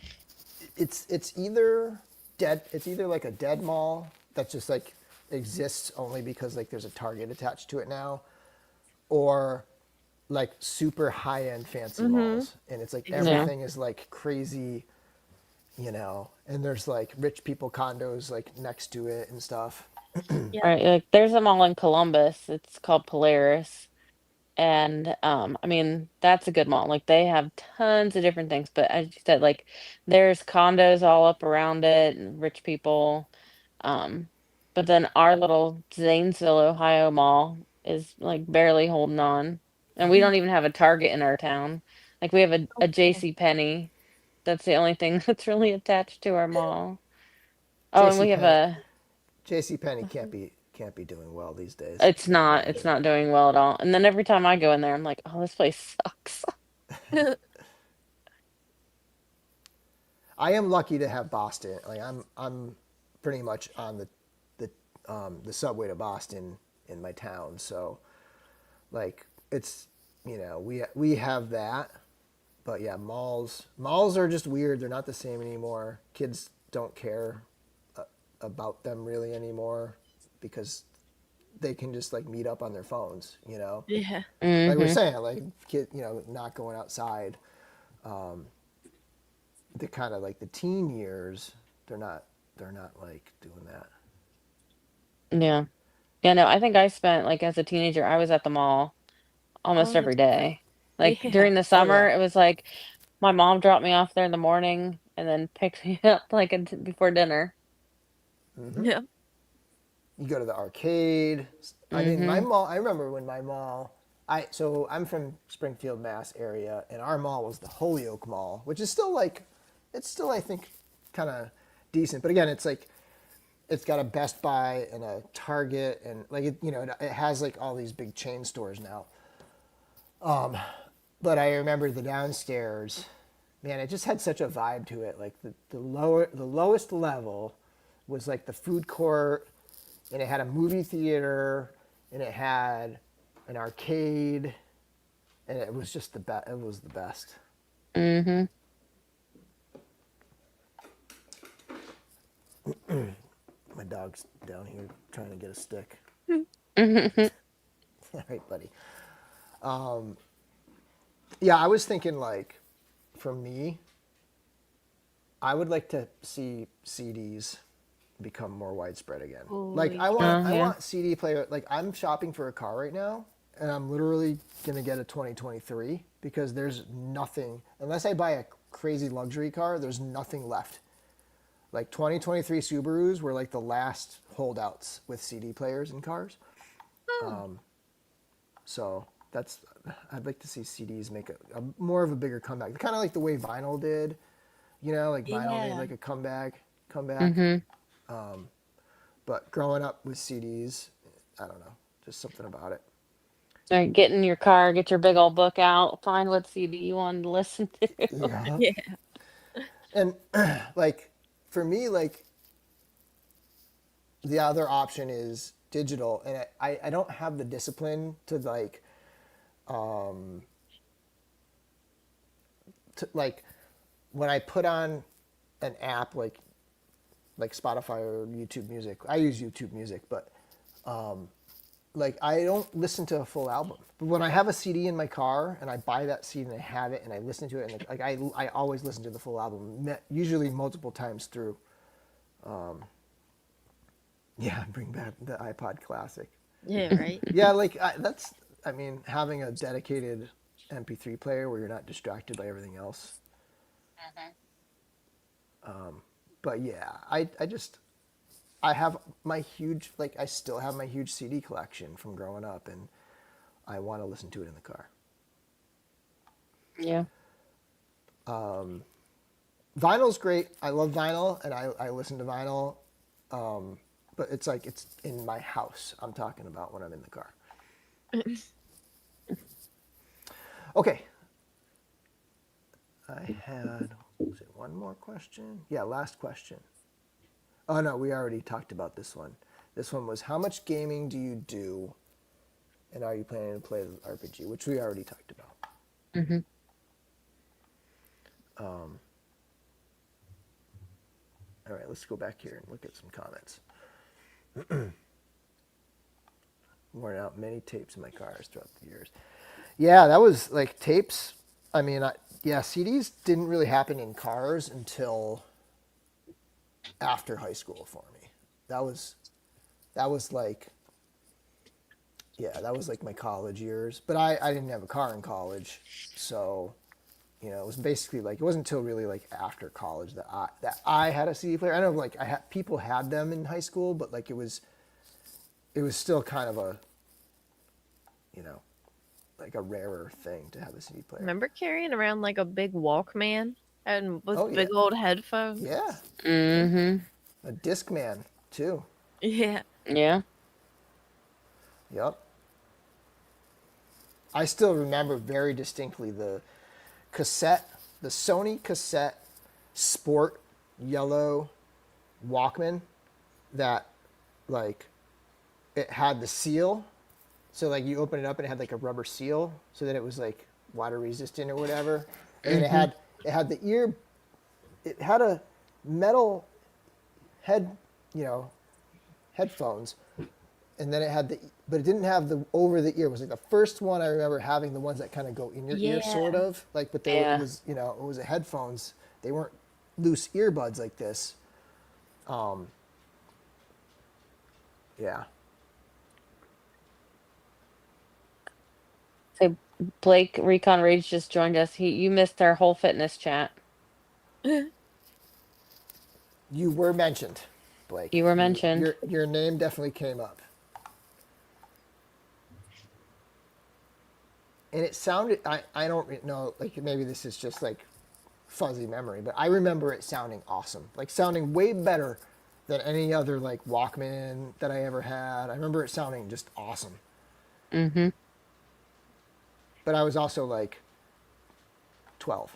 it's either like a dead mall that just like exists only because like there's a Target attached to it now, or like super high end fancy Mm-hmm. malls, and it's like yeah. Exactly. everything is like crazy, and there's like rich people condos like next to it and stuff. Yep. Right. Like, there's a mall in Columbus. It's called Polaris. And I mean, that's a good mall. Like they have tons of different things, but as you said, like there's condos all up around it and rich people. Um, but then our little Zanesville, Ohio mall is like barely holding on. And we don't even have a Target in our town. Like we have a Okay. JC Penney. That's the only thing that's really attached to our mall. Oh, and JC we have Penney a JC Penney can't be doing well these days, it's I not imagine. it's not doing well at all. And then every time I go in there, I'm like, oh, this place sucks. I am lucky to have Boston. Like I'm pretty much on the subway to Boston in my town. So like it's we have that. But yeah, malls are just weird. They're not the same anymore. Kids don't care about them really anymore because they can just like meet up on their phones, Yeah. like we're Mm-hmm. saying, like kid, not going outside. The kind of like the teen years, they're not like doing that. Yeah. Yeah, no, I think I spent like as a teenager, I was at the mall All almost the every time. day. Like Yeah. during the Oh summer, yeah. it was like my mom dropped me off there in the morning and then picked me up like before dinner. Hmm. Yeah. You go to the arcade. I mean, my Mm-hmm. mall. I remember when my mall. I'm from Springfield, Mass area, and our mall was the Holyoke Mall, which is still like, it's still I think, kind of decent. But again, it's like, it's got a Best Buy and a Target, and like it has like all these big chain stores now. But I remember the downstairs, man, it just had such a vibe to it. Like the lowest level was like the food court, and it had a movie theater, and it had an arcade, and it was just the best. It was the best. Mm-hmm. My dog's down here trying to get a stick. Mm-hmm. All right, buddy. Yeah, I was thinking like, for me, I would like to see CDs become more widespread again. Like Holy I want Oh, I yeah. want CD player. Like I'm shopping for a car right now, and I'm literally gonna get a 2023 because there's nothing unless I buy a crazy luxury car. There's nothing left. Like 2023 Subarus were like the last holdouts with CD players in cars. Oh. So that's I'd like to see CDs make a more of a bigger comeback. Kind of like the way vinyl did. Like vinyl made Yeah. like a comeback. Mm-hmm. But growing up with CDs, I don't know, just something about it. All right, get in your car, get your big old book out, find what CD you want to listen to. Yeah. Yeah. And like for me, like the other option is digital, and I don't have the discipline to like when I put on an app like Spotify or YouTube Music. I use YouTube Music, but like I don't listen to a full album. But when I have a CD in my car and I buy that CD and I have it and I listen to it, and like I always listen to the full album, usually multiple times through. Yeah, bring back the iPod Classic. Yeah, right. Yeah, like I mean, having a dedicated MP3 player where you're not distracted by everything else. But yeah, I have my huge, like I still have my huge CD collection from growing up, and I want to listen to it in the car. Yeah. Vinyl's great. I love vinyl, and I listen to vinyl. But it's like it's in my house. I'm talking about when I'm in the car. Okay. I had, was it one more question? Yeah, last question. Oh no, we already talked about this one. This one was, how much gaming do you do, and are you planning to play the RPG? Which we already talked about. Mm-hmm. All right, let's go back here and look at some comments. Worn out many tapes in my cars throughout the years. Yeah, that was like tapes. I mean, yeah, CDs didn't really happen in cars until after high school for me. That was like, yeah, that was like my college years. But I didn't have a car in college, so it was basically like it wasn't until really like after college that I had a CD player. I know like people had them in high school, but like it was still kind of a you know like a rarer thing to have a CD player. Remember carrying around like a big Walkman and Oh with yeah, big old headphones? yeah, Mm-hmm. a Discman too. Yeah. Yeah. Yep. I still remember very distinctly the Sony cassette sport yellow Walkman that like it had the seal. So like you open it up and it had like a rubber seal so that it was like water resistant or whatever. And then it had the ear, it had a metal head, headphones, and then it had but it didn't have the over the ear. It was like the first one I remember having, the ones that kind of go in your ear, sort Yeah. of like, but it Yeah. was, it was a headphones. They weren't loose earbuds like this. Yeah. So Blake Recon Rage just joined us. You missed our whole fitness chat. You were mentioned, Blake. You were mentioned. Your name definitely came up. And it sounded, I don't know, like maybe this is just like fuzzy memory, but I remember it sounding awesome. Like sounding way better than any other like Walkman that I ever had. I remember it sounding just awesome. Mm-hmm. But I was also like 12.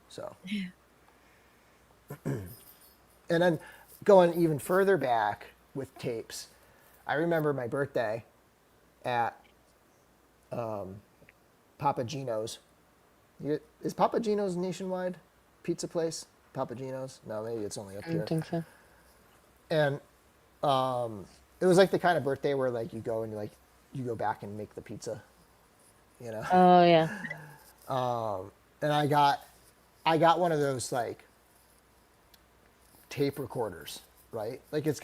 So. And then going even further back with tapes, I remember my birthday at Papa Gino's. Is Papa Gino's nationwide pizza place? Papa Gino's? No, maybe it's only up I here. don't think so. And it was like the kind of birthday where like you go and you go back and make the pizza, Oh yeah. And I got one of those like tape recorders, right? Like it's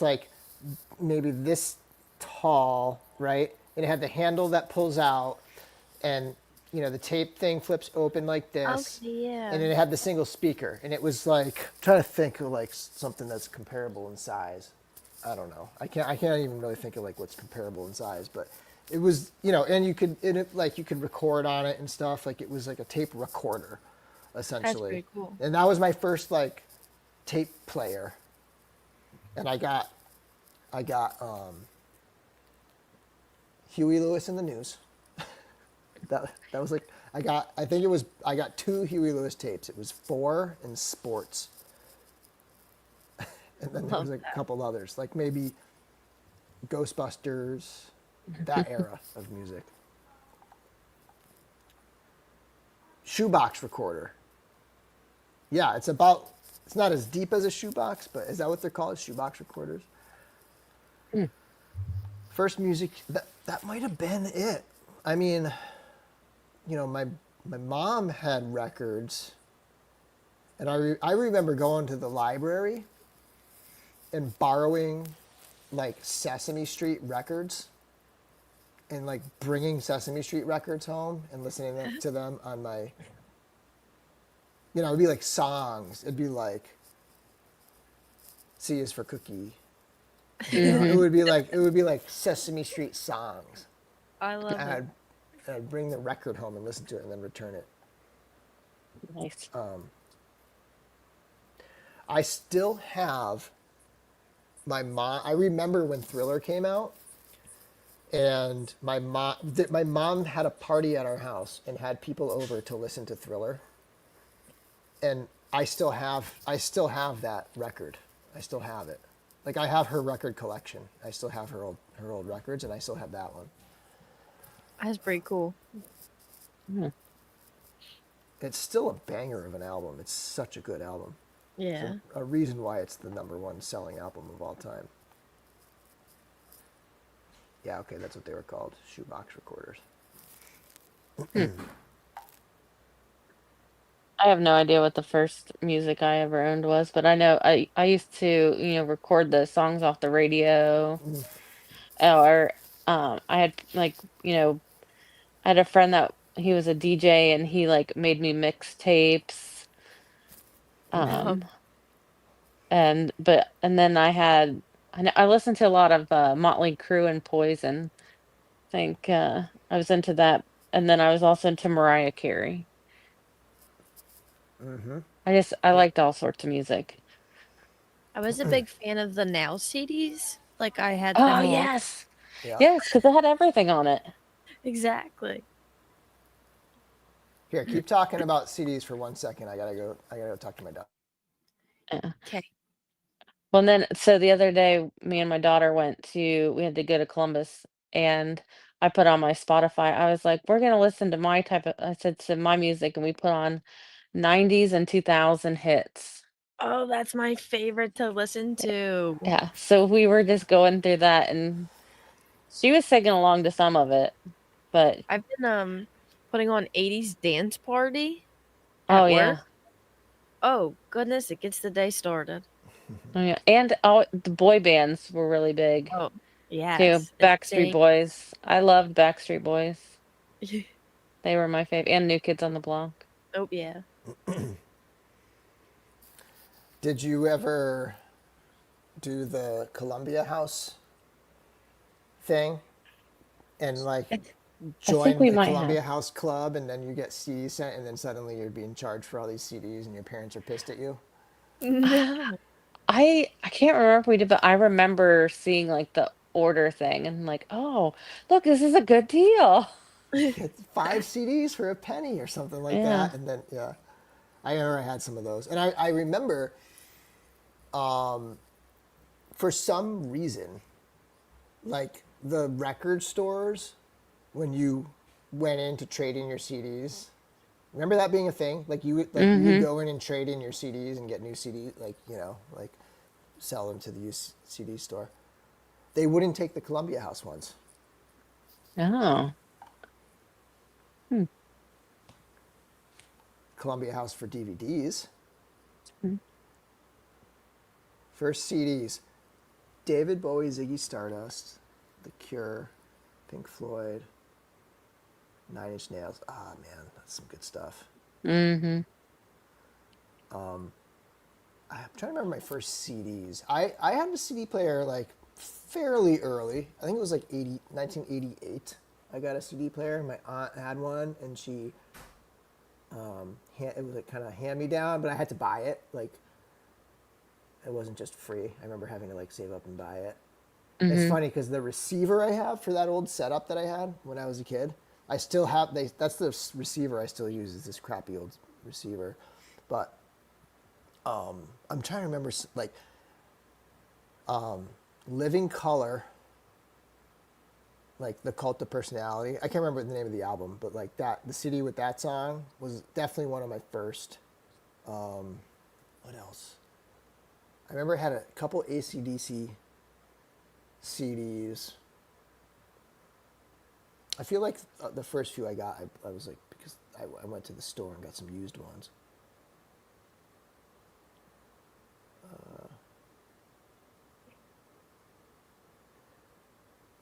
like maybe this tall, right? And it had the handle that pulls out, and the tape thing flips open like this. Okay, yeah. And then it had the single speaker, and it was like, I'm trying to think of like something that's comparable in size. I don't know. I can't even really think of like what's comparable in size, but it was, and you could record on it and stuff. Like it was like a tape recorder, essentially. pretty cool. And that was my first like tape player. And I got Huey Lewis in the News. that was like I got 2 Huey Lewis tapes. It was 4 and Sports. And then there was like a couple others, like maybe Ghostbusters, that era of music. Shoebox recorder. Yeah, it's not as deep as a shoebox, but is that what they're called? Shoebox recorders? First music, that might have been it. I mean, my mom had records, and I remember going to the library and borrowing like Sesame Street records, and like bringing Sesame Street records home and listening to them on my, it'd be like songs. It'd be like C is for cookie. It would be like Sesame Street songs. I love And it. I'd bring the record home and listen to it and then return it. Nice. I still have my mom. I remember when Thriller came out, and my mom had a party at our house and had people over to listen to Thriller. And I still have that record. I still have it. Like I have her record collection. I still have her old records, and I still have that one. That's pretty cool. It's still a banger of an album. It's such a good album. Yeah. A reason why it's the #1 selling album of all time. Yeah, okay, that's what they were called, shoebox recorders. I have no idea what the first music I ever owned was, but I know I used to, record the songs off the radio. Or I had like, I had a friend that he was a DJ and he like made me mix tapes. Um and then I listened to a lot of Motley Crue and Poison. I think I was into that, and then I was also into Mariah Carey. I Yeah. liked all sorts of music. I was a big fan of the Now CDs. Like I had Oh them all. yes. Yeah. Yes, because it had everything on it. Exactly. Here, keep talking about CDs for 1 second. I gotta go talk to my dog. Yeah. Okay. Well, and then so the other day, me and my daughter we had to go to Columbus, and I put on my Spotify. I was like, we're gonna listen to I said to my music, and we put on 90s and 2000 hits. Oh, that's my favorite to listen to. Yeah. So we were just going through that, and she was singing along to some of it, but I've been putting on 80s dance party oh at work. yeah. Oh goodness, it gets the day started. Oh yeah. And all the boy bands were really big Oh, too. yes. Backstreet Boys. I loved Backstreet Boys. They were my favorite, and New Kids on the Block. Oh yeah. Did you ever do the Columbia House thing and like I think join we the might have. Columbia House Club and then you get CDs sent and then suddenly you're being charged for all these CDs and your parents are pissed at you? No. I can't remember if we did, but I remember seeing like the order thing and like, oh, look, this is a good deal. Get 5 CDs for a penny or something like Yeah. that. And then, yeah, I remember I had some of those. And I remember for some reason, like the record stores, when you went in to trade in your CDs, remember that being a thing? Like you would Mm-hmm. go in and trade in your CDs and get new CDs, like sell them to the used CD store. They wouldn't take the Columbia House ones. Oh. Hmm. Columbia House for DVDs. Hmm. First CDs: David Bowie, Ziggy Stardust, The Cure, Pink Floyd, Nine Inch Nails. Ah, man, that's some good stuff. Mm-hmm. I'm trying to remember my first CDs. I had a CD player like fairly early. I think it was like 1988. I got a CD player. My aunt had one, and it was like kind of hand me down, but I had to buy it. Like it wasn't just free. I remember having to like save up and buy it. It's Mm-hmm. funny because the receiver I have for that old setup that I had when I was a kid, I still have. That's the receiver I still use. Is this crappy old receiver, but I'm trying to remember like Living Color, like the Cult of Personality. I can't remember the name of the album, but like that, the CD with that song was definitely one of my first. What else? I remember I had a couple AC/DC CDs. I feel like the first few I got, I was like, because I went to the store and got some used ones.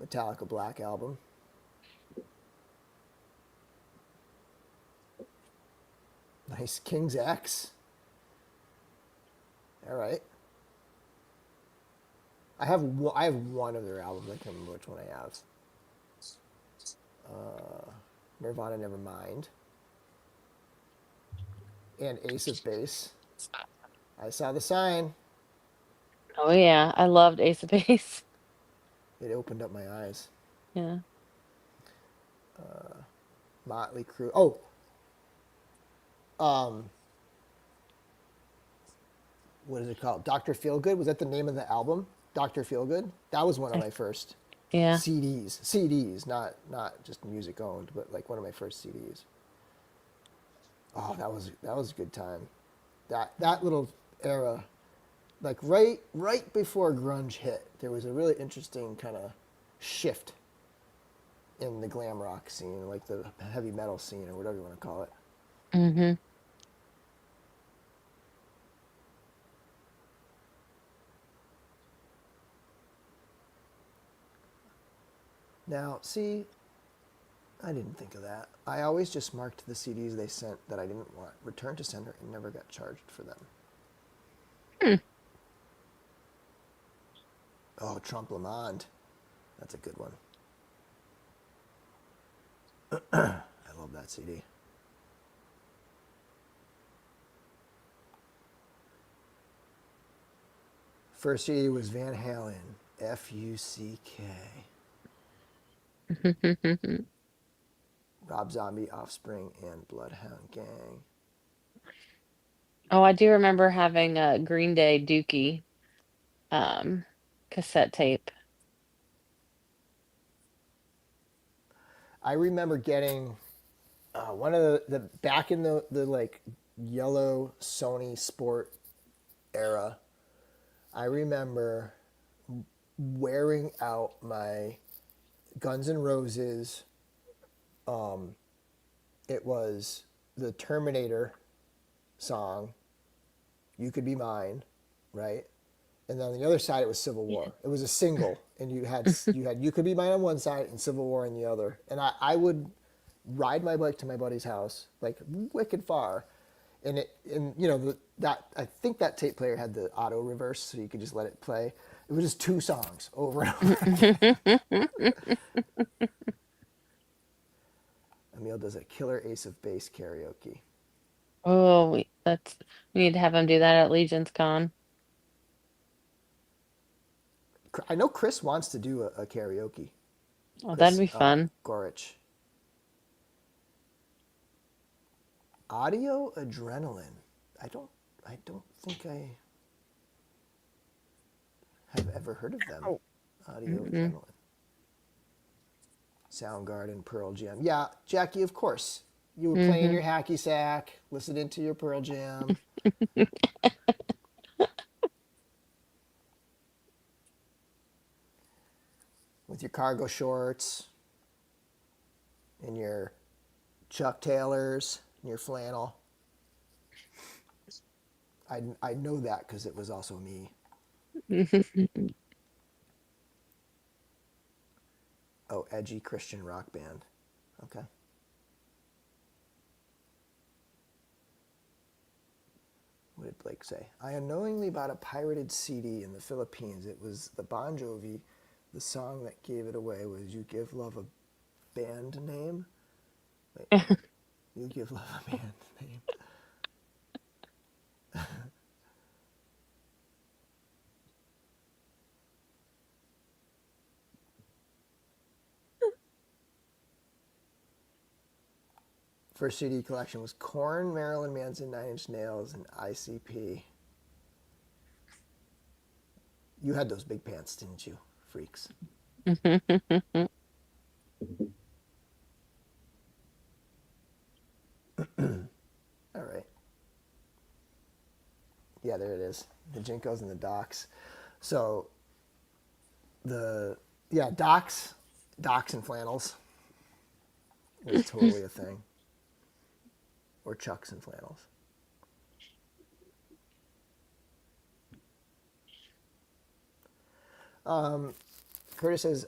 Metallica Black Album. Nice. King's X. All right. I have one of their albums. I can't remember which one I have. Nirvana Nevermind. And Ace of Base. I saw the sign. Oh yeah. I loved Ace of Base. It opened up my eyes. Yeah. Motley Crue. Oh, um, what is it called? Dr. Feelgood. Was that the name of the album? Dr. Feelgood. That was one of I, my first yeah. CDs. CDs, not just music owned, but like one of my first CDs. Oh, that was a good time. That little era, like right before grunge hit, there was a really interesting kind of shift in the glam rock scene, like the heavy metal scene or whatever you want to call it. Mm-hmm. Now, see, I didn't think of that. I always just marked the CDs they sent that I didn't want returned to sender and never got charged for them. Hmm. Oh, Trump Lamond. That's a good one. I love that CD. First CD was Van Halen, Fuck. Rob Zombie, Offspring, and Bloodhound Gang. Oh, I do remember having a Green Day Dookie um cassette tape. I remember getting one of the back in the like yellow Sony Sport era. I remember wearing out my Guns N' Roses. It was the Terminator song, "You Could Be Mine," right? And then on the other side it was Civil Yeah. War. It was a single, and you had "You Could Be Mine" on one side and Civil War on the other. And I would ride my bike to my buddy's house like wicked far, and that I think that tape player had the auto reverse, so you could just let it play. It was just two songs over and over again. Emil does a killer Ace of Base karaoke. Oh, we need to have him do that at Legion's Con. I know Chris wants to do a karaoke. Oh, that'd Chris be fun. Gorich. Audio Adrenaline. I don't think I have ever heard of them. Oh. Audio Mm-mm. Adrenaline. Soundgarden, Pearl Jam. Yeah, Jackie, of course. You were playing Hmm. your hacky sack, listening to your Pearl Jam. With your cargo shorts and your Chuck Taylors and your flannel. I know that because it was also me. Oh, edgy Christian rock band. Okay. What did Blake say? I unknowingly bought a pirated CD in the Philippines. It was the Bon Jovi. The song that gave it away was "You Give Love a Band Name." Wait, "You Give Love a Band Name." First CD collection was Korn, Marilyn Manson, Nine Inch Nails, and ICP. You had those big pants, didn't you, freaks? All right. Yeah, there it is. The Jinkos and the Docs. So Docs and flannels was totally a thing. Or Chucks and flannels. Curtis says,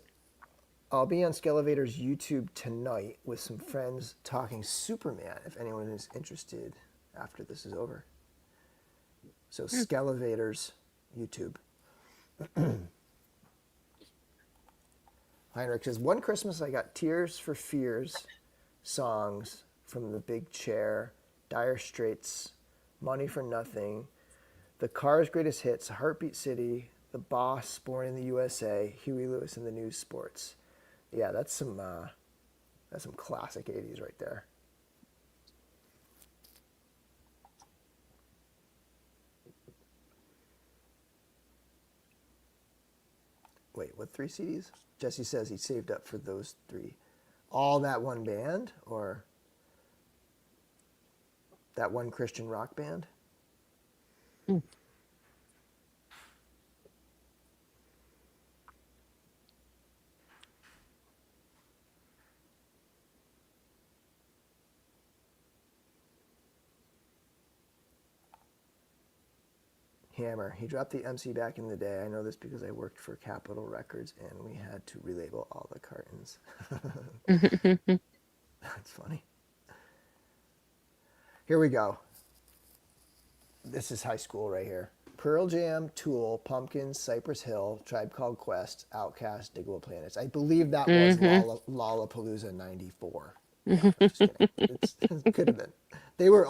I'll be on Skelevator's YouTube tonight with some friends talking Superman if anyone is interested after this is over. So Skelevator's YouTube. Heinrich says, one Christmas I got Tears for Fears songs from The Big Chair, Dire Straits, Money for Nothing, The Cars' Greatest Hits, Heartbeat City, The Boss, Born in the USA, Huey Lewis and the News Sports. Yeah, that's some classic 80s right there. Wait, what 3 CDs? Jesse says he saved up for those 3. All that one band or that one Christian rock band? Hammer. He dropped the MC back in the day. I know this because I worked for Capitol Records and we had to relabel all the cartons. That's funny. Here we go. This is high school right here. Pearl Jam, Tool, Pumpkins, Cypress Hill, Tribe Called Quest, Outkast, Digable Planets. I believe that was Lollapalooza 94. No, I'm just kidding. It could have been. They were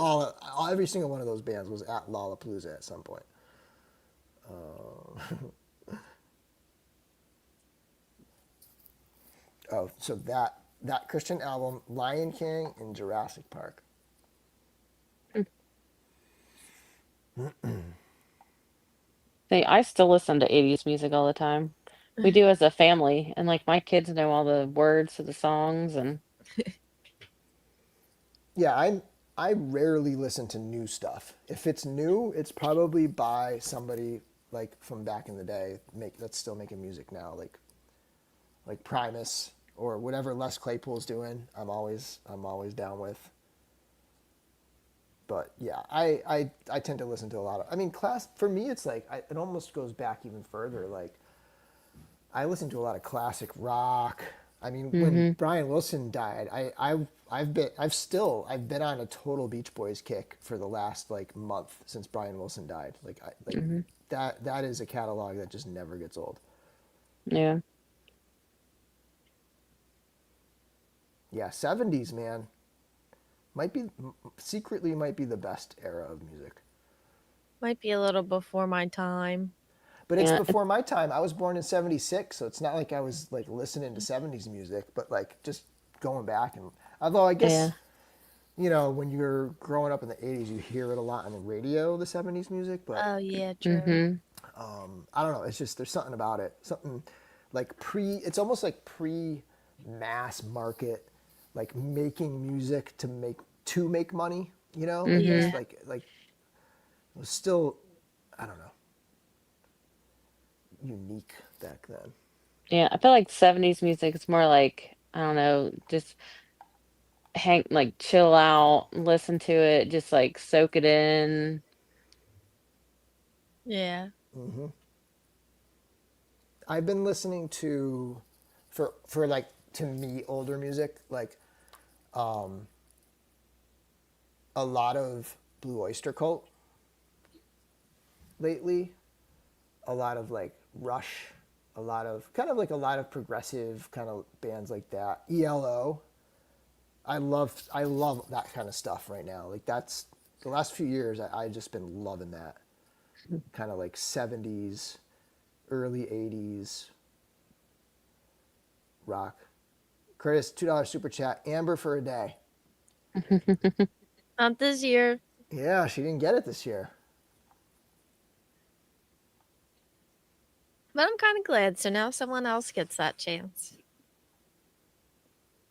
every single one of those bands was at Lollapalooza at some point. Oh, so that Christian album, Lion King and Jurassic Park. See, I still listen to 80s music all the time. We do as a family, and like my kids know all the words to the songs and Yeah, I rarely listen to new stuff. If it's new, it's probably by somebody like from back in the day, that's still making music now, like Primus or whatever Les Claypool's doing. I'm always down with. But yeah, I tend to listen to a lot of. I mean, class for me, it's like it almost goes back even further. Like I listen to a lot of classic rock. I mean, when hmm Brian Wilson died, I've been on a total Beach Boys kick for the last like month since Brian Wilson died. Like hmm that is a catalog that just never gets old. Yeah. Yeah, 70s man might be secretly might be the best era of music. Might be a little before my time. But it's Yeah. before my time. I was born in 76, so it's not like I was like listening to 70s music, but like just going back and although I Yeah. guess when you're growing up in the 80s, you hear it a lot on the radio, the 70s music, but Oh yeah, true. hmm I don't know, it's just there's something about it. Something like it's almost like pre mass market like making music to make money, hmm just Yeah. like it was still I don't know, unique back then. Yeah. I feel like 70s music is more like, I don't know, just hang like chill out, listen to it, just like soak it in. Yeah. I've been listening to for like to me older music like a lot of Blue Oyster Cult lately, a lot of like Rush, a lot of kind of like a lot of progressive kind of bands like that. ELO. I love that kind of stuff right now. Like that's the last few years I just been loving that kind of like 70s, early 80s rock. Curtis, $2 super chat. Amber for a day. Not this year. Yeah, she didn't get it this year. But I'm kind of glad. So now someone else gets that chance.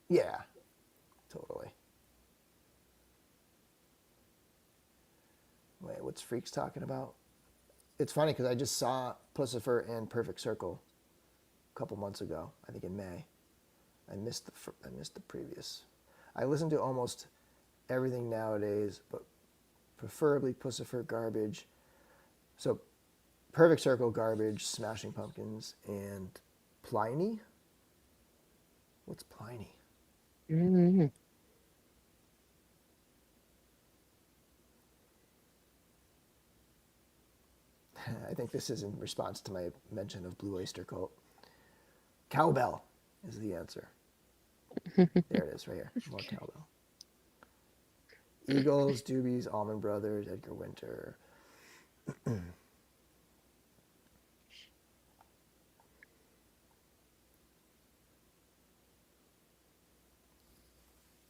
Yeah, totally. Wait, what's Freaks talking about? It's funny because I just saw Pussifer and Perfect Circle a couple months ago. I think in May. I missed the previous. I listen to almost everything nowadays, but preferably Pussifer Garbage. So Perfect Circle Garbage, Smashing Pumpkins, and Pliny. What's Pliny? hmm I think this is in response to my mention of Blue Oyster Cult. Cowbell is the answer. There it is, right here. More cowbell. Eagles, Doobies, Allman Brothers, Edgar Winter.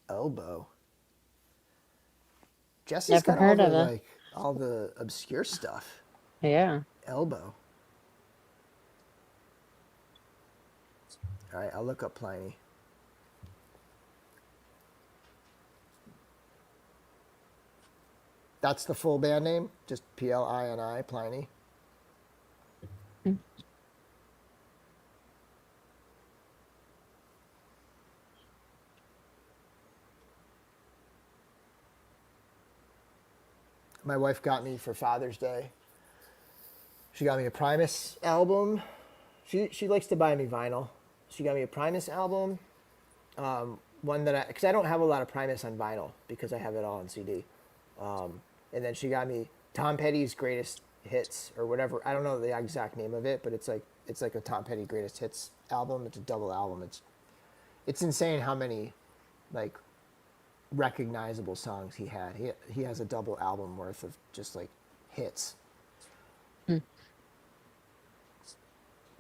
Elbow. Jesse's Never got all heard the of it. like all the obscure stuff. Yeah. Elbow. All right, I'll look up Pliny. That's the full band name, just Plini, Pliny. My wife got me for Father's Day. She got me a Primus album. She likes to buy me vinyl. She got me a Primus album. One that because I don't have a lot of Primus on vinyl because I have it all on CD. And then she got me Tom Petty's Greatest Hits or whatever. I don't know the exact name of it, but it's like a Tom Petty Greatest Hits album. It's a double album. It's insane how many like recognizable songs he had. He has a double album worth of just like hits Mm.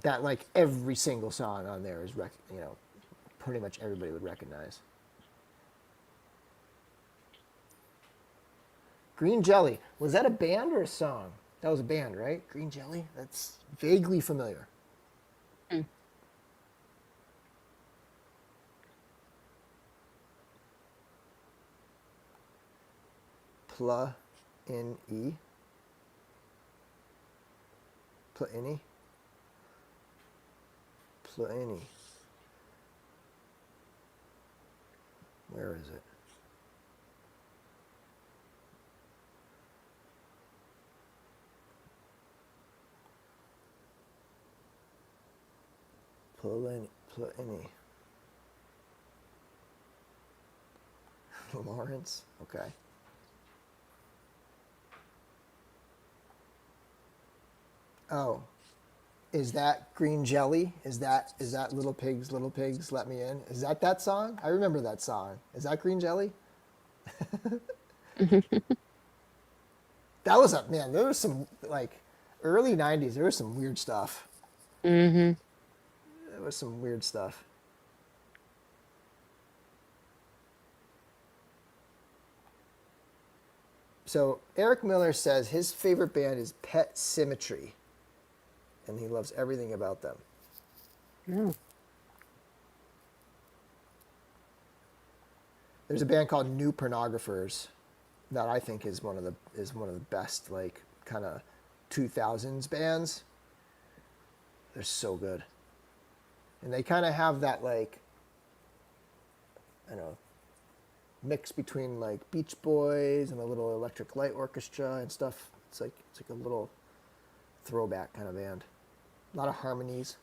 that like every single song on there is pretty much everybody would recognize. Green Jelly. Was that a band or a song? That was a band, right? Green Jelly? That's vaguely familiar. Mm. Pla-in-e. Pla-in-e. Pla-in-e. Where is it? Pla-in-e. Lawrence? Okay. Oh. Is that Green Jelly? Is that Little Pigs, Let Me In? Is that song? I remember that song. Is that Green Jelly? That was a man. There was some like early '90s. There was some weird stuff. Mm-hmm. There was some weird stuff. So Eric Miller says his favorite band is Pet Symmetry, and he loves everything about them. No. There's a band called New Pornographers that I think is one of the best like kind of 2000s bands. They're so good, and they kind of have that like I don't know mix between like Beach Boys and a little Electric Light Orchestra and stuff. It's like a little throwback kind of band. A lot of harmonies.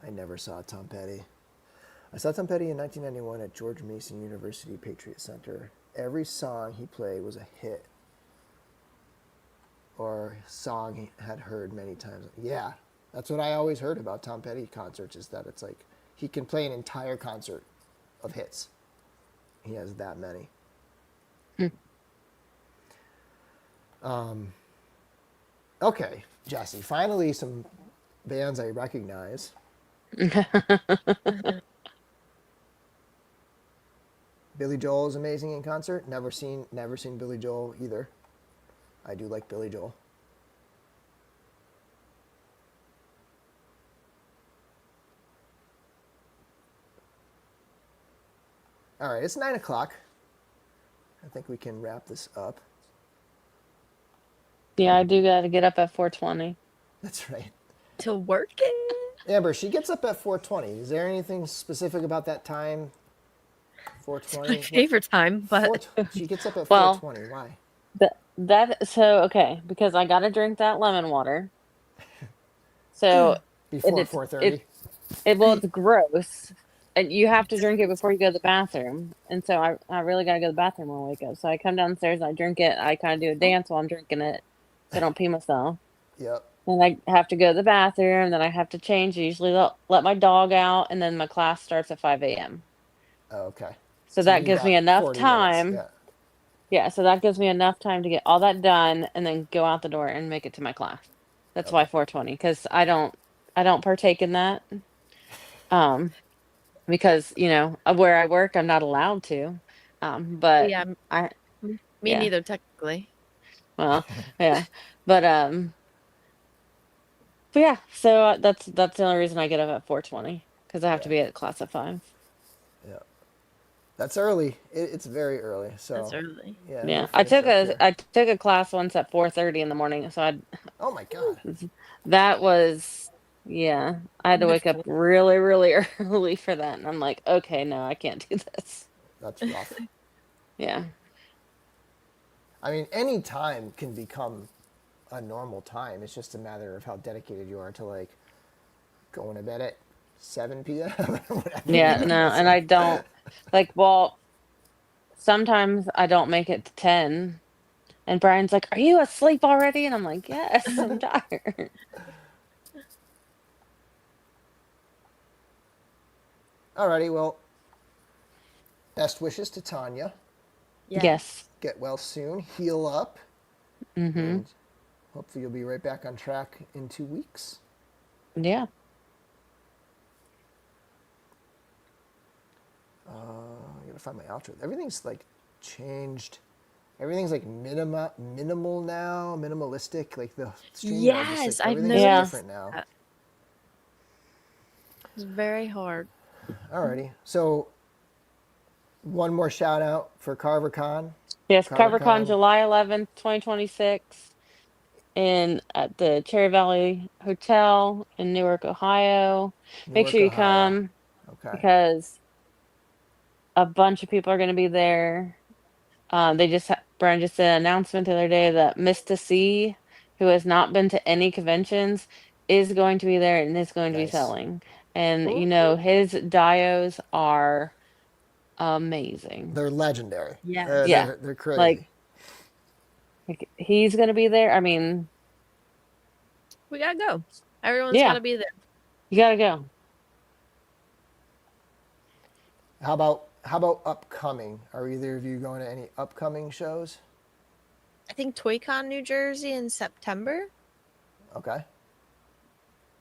I never saw Tom Petty. I saw Tom Petty in 1991 at George Mason University Patriot Center. Every song he played was a hit or song he had heard many times. Yeah, that's what I always heard about Tom Petty concerts is that it's like he can play an entire concert of hits. He has that many. Okay, Jesse, finally some bands I recognize. Billy Joel is amazing in concert. Never seen Billy Joel either. I do like Billy Joel. All right, it's 9 o'clock. I think we can wrap this up. Yeah, I do got to get up at 4:20. That's right. To work it. Amber, she gets up at 4:20. Is there anything specific about that time? 4:20. My favorite time, but She gets up at Well, 4:20. Why? Okay, because I got to drink that lemon water. So Before it's 4:30. it's gross. And you have to drink it before you go to the bathroom. And so I really got to go to the bathroom when I wake up. So I come downstairs and I drink it. I kind of do a dance while I'm drinking it so I don't pee myself. Yep. And I have to go to the bathroom. Then I have to change. Usually let my dog out. And then my class starts at 5 a.m. Oh, okay. So So you that need gives me that enough 40 minutes. time. Yeah. Yeah, so that gives me enough time to get all that done and then go out the door and make it to my class. That's why Okay. 4:20, because I don't partake in that. Um, because where I work, I'm not allowed to. But yeah, I me yeah, neither technically. well, yeah, but yeah. So that's the only reason I get up at 4:20 because I have to Yeah. be at class at 5. Yeah. That's early. It's very early. That's So, early. yeah, Yeah, you'll finish up here. I took a class once at 4:30 in the morning, so Oh my God. that was, yeah, I had to wake up Before. really, really early for that. And I'm like, okay, no, I can't do this. That's rough. Yeah. I mean, any time can become a normal time. It's just a matter of how dedicated you are to like going to bed at 7 p.m. or whatever. Yeah, no, It's and I like, don't well, sometimes I don't make it to 10. And Brian's like, "Are you asleep already?" And I'm like, "Yes, I'm tired." alrighty, well, best wishes to Tanya. Yeah. Yes. Get well soon. Heal up. Mm-hmm. And hopefully you'll be right back on track in 2 weeks. Yeah. gotta find my outro. Everything's like changed. Everything's like minimal now, minimalistic. Like the StreamYard, just like Yes, I've everything's Yeah. different now. that. It's very hard. Alrighty. So one more shout out for CarverCon. Yes, CoverCon CarverCon, July 11th, 2026 in at the Cherry Valley Hotel in Newark, Ohio. Make sure Newark, you Ohio. come Okay. because a bunch of people are going to be there. Brian just did an announcement the other day that Mr. C, who has not been to any conventions, is going to be there and is going to be Nice. selling. And Ooh, his dios are amazing. They're legendary. yes. Yeah. They're Like, crazy. he's going to be there. I mean, We gotta go. Everyone's yeah, gotta be there. you got to go. How about upcoming? Are either of you going to any upcoming shows? I think ToyCon New Jersey in September. Okay. I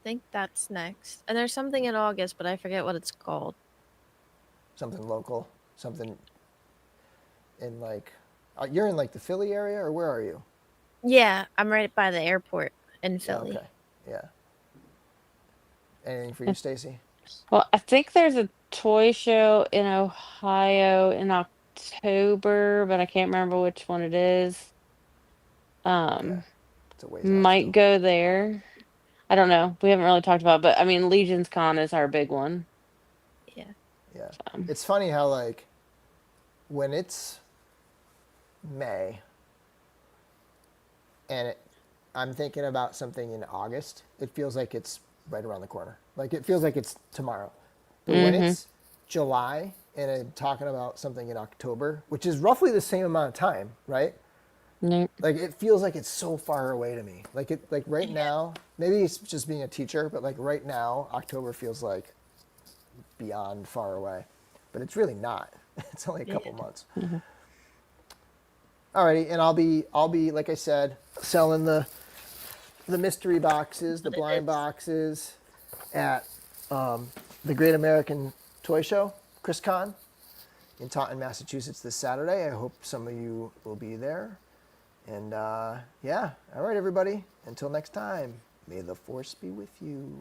think that's next. And there's something in August, but I forget what it's called. Something local. Something in like you're in like the Philly area, or where are you? Yeah, I'm right by the airport in Philly. Okay. Yeah. Anything for you, Stacy? Well, I think there's a toy show in Ohio in October, but I can't remember which one it is. Okay. Um, It's a ways out might still. go there. I don't know. We haven't really talked about it, but I mean, Legion's Con is our big one. Yeah. Yeah. Um, It's funny how like when it's May and I'm thinking about something in August, it feels like it's right around the corner. Like it feels like it's tomorrow. But when mm-hmm. it's July and I'm talking about something in October, which is roughly the same amount of time, right? Nope. Like it feels like it's so far away to me. Like right now, maybe it's just being a teacher, but like right now, October feels like beyond far away. But it's really not. It's only a couple months. Mhm. Alrighty, and I'll be like I said, selling the mystery boxes, the blind boxes at the Great American Toy Show, ChrisCon, in Taunton, Massachusetts this Saturday. I hope some of you will be there. And yeah, all right, everybody. Until next time, may the force be with you.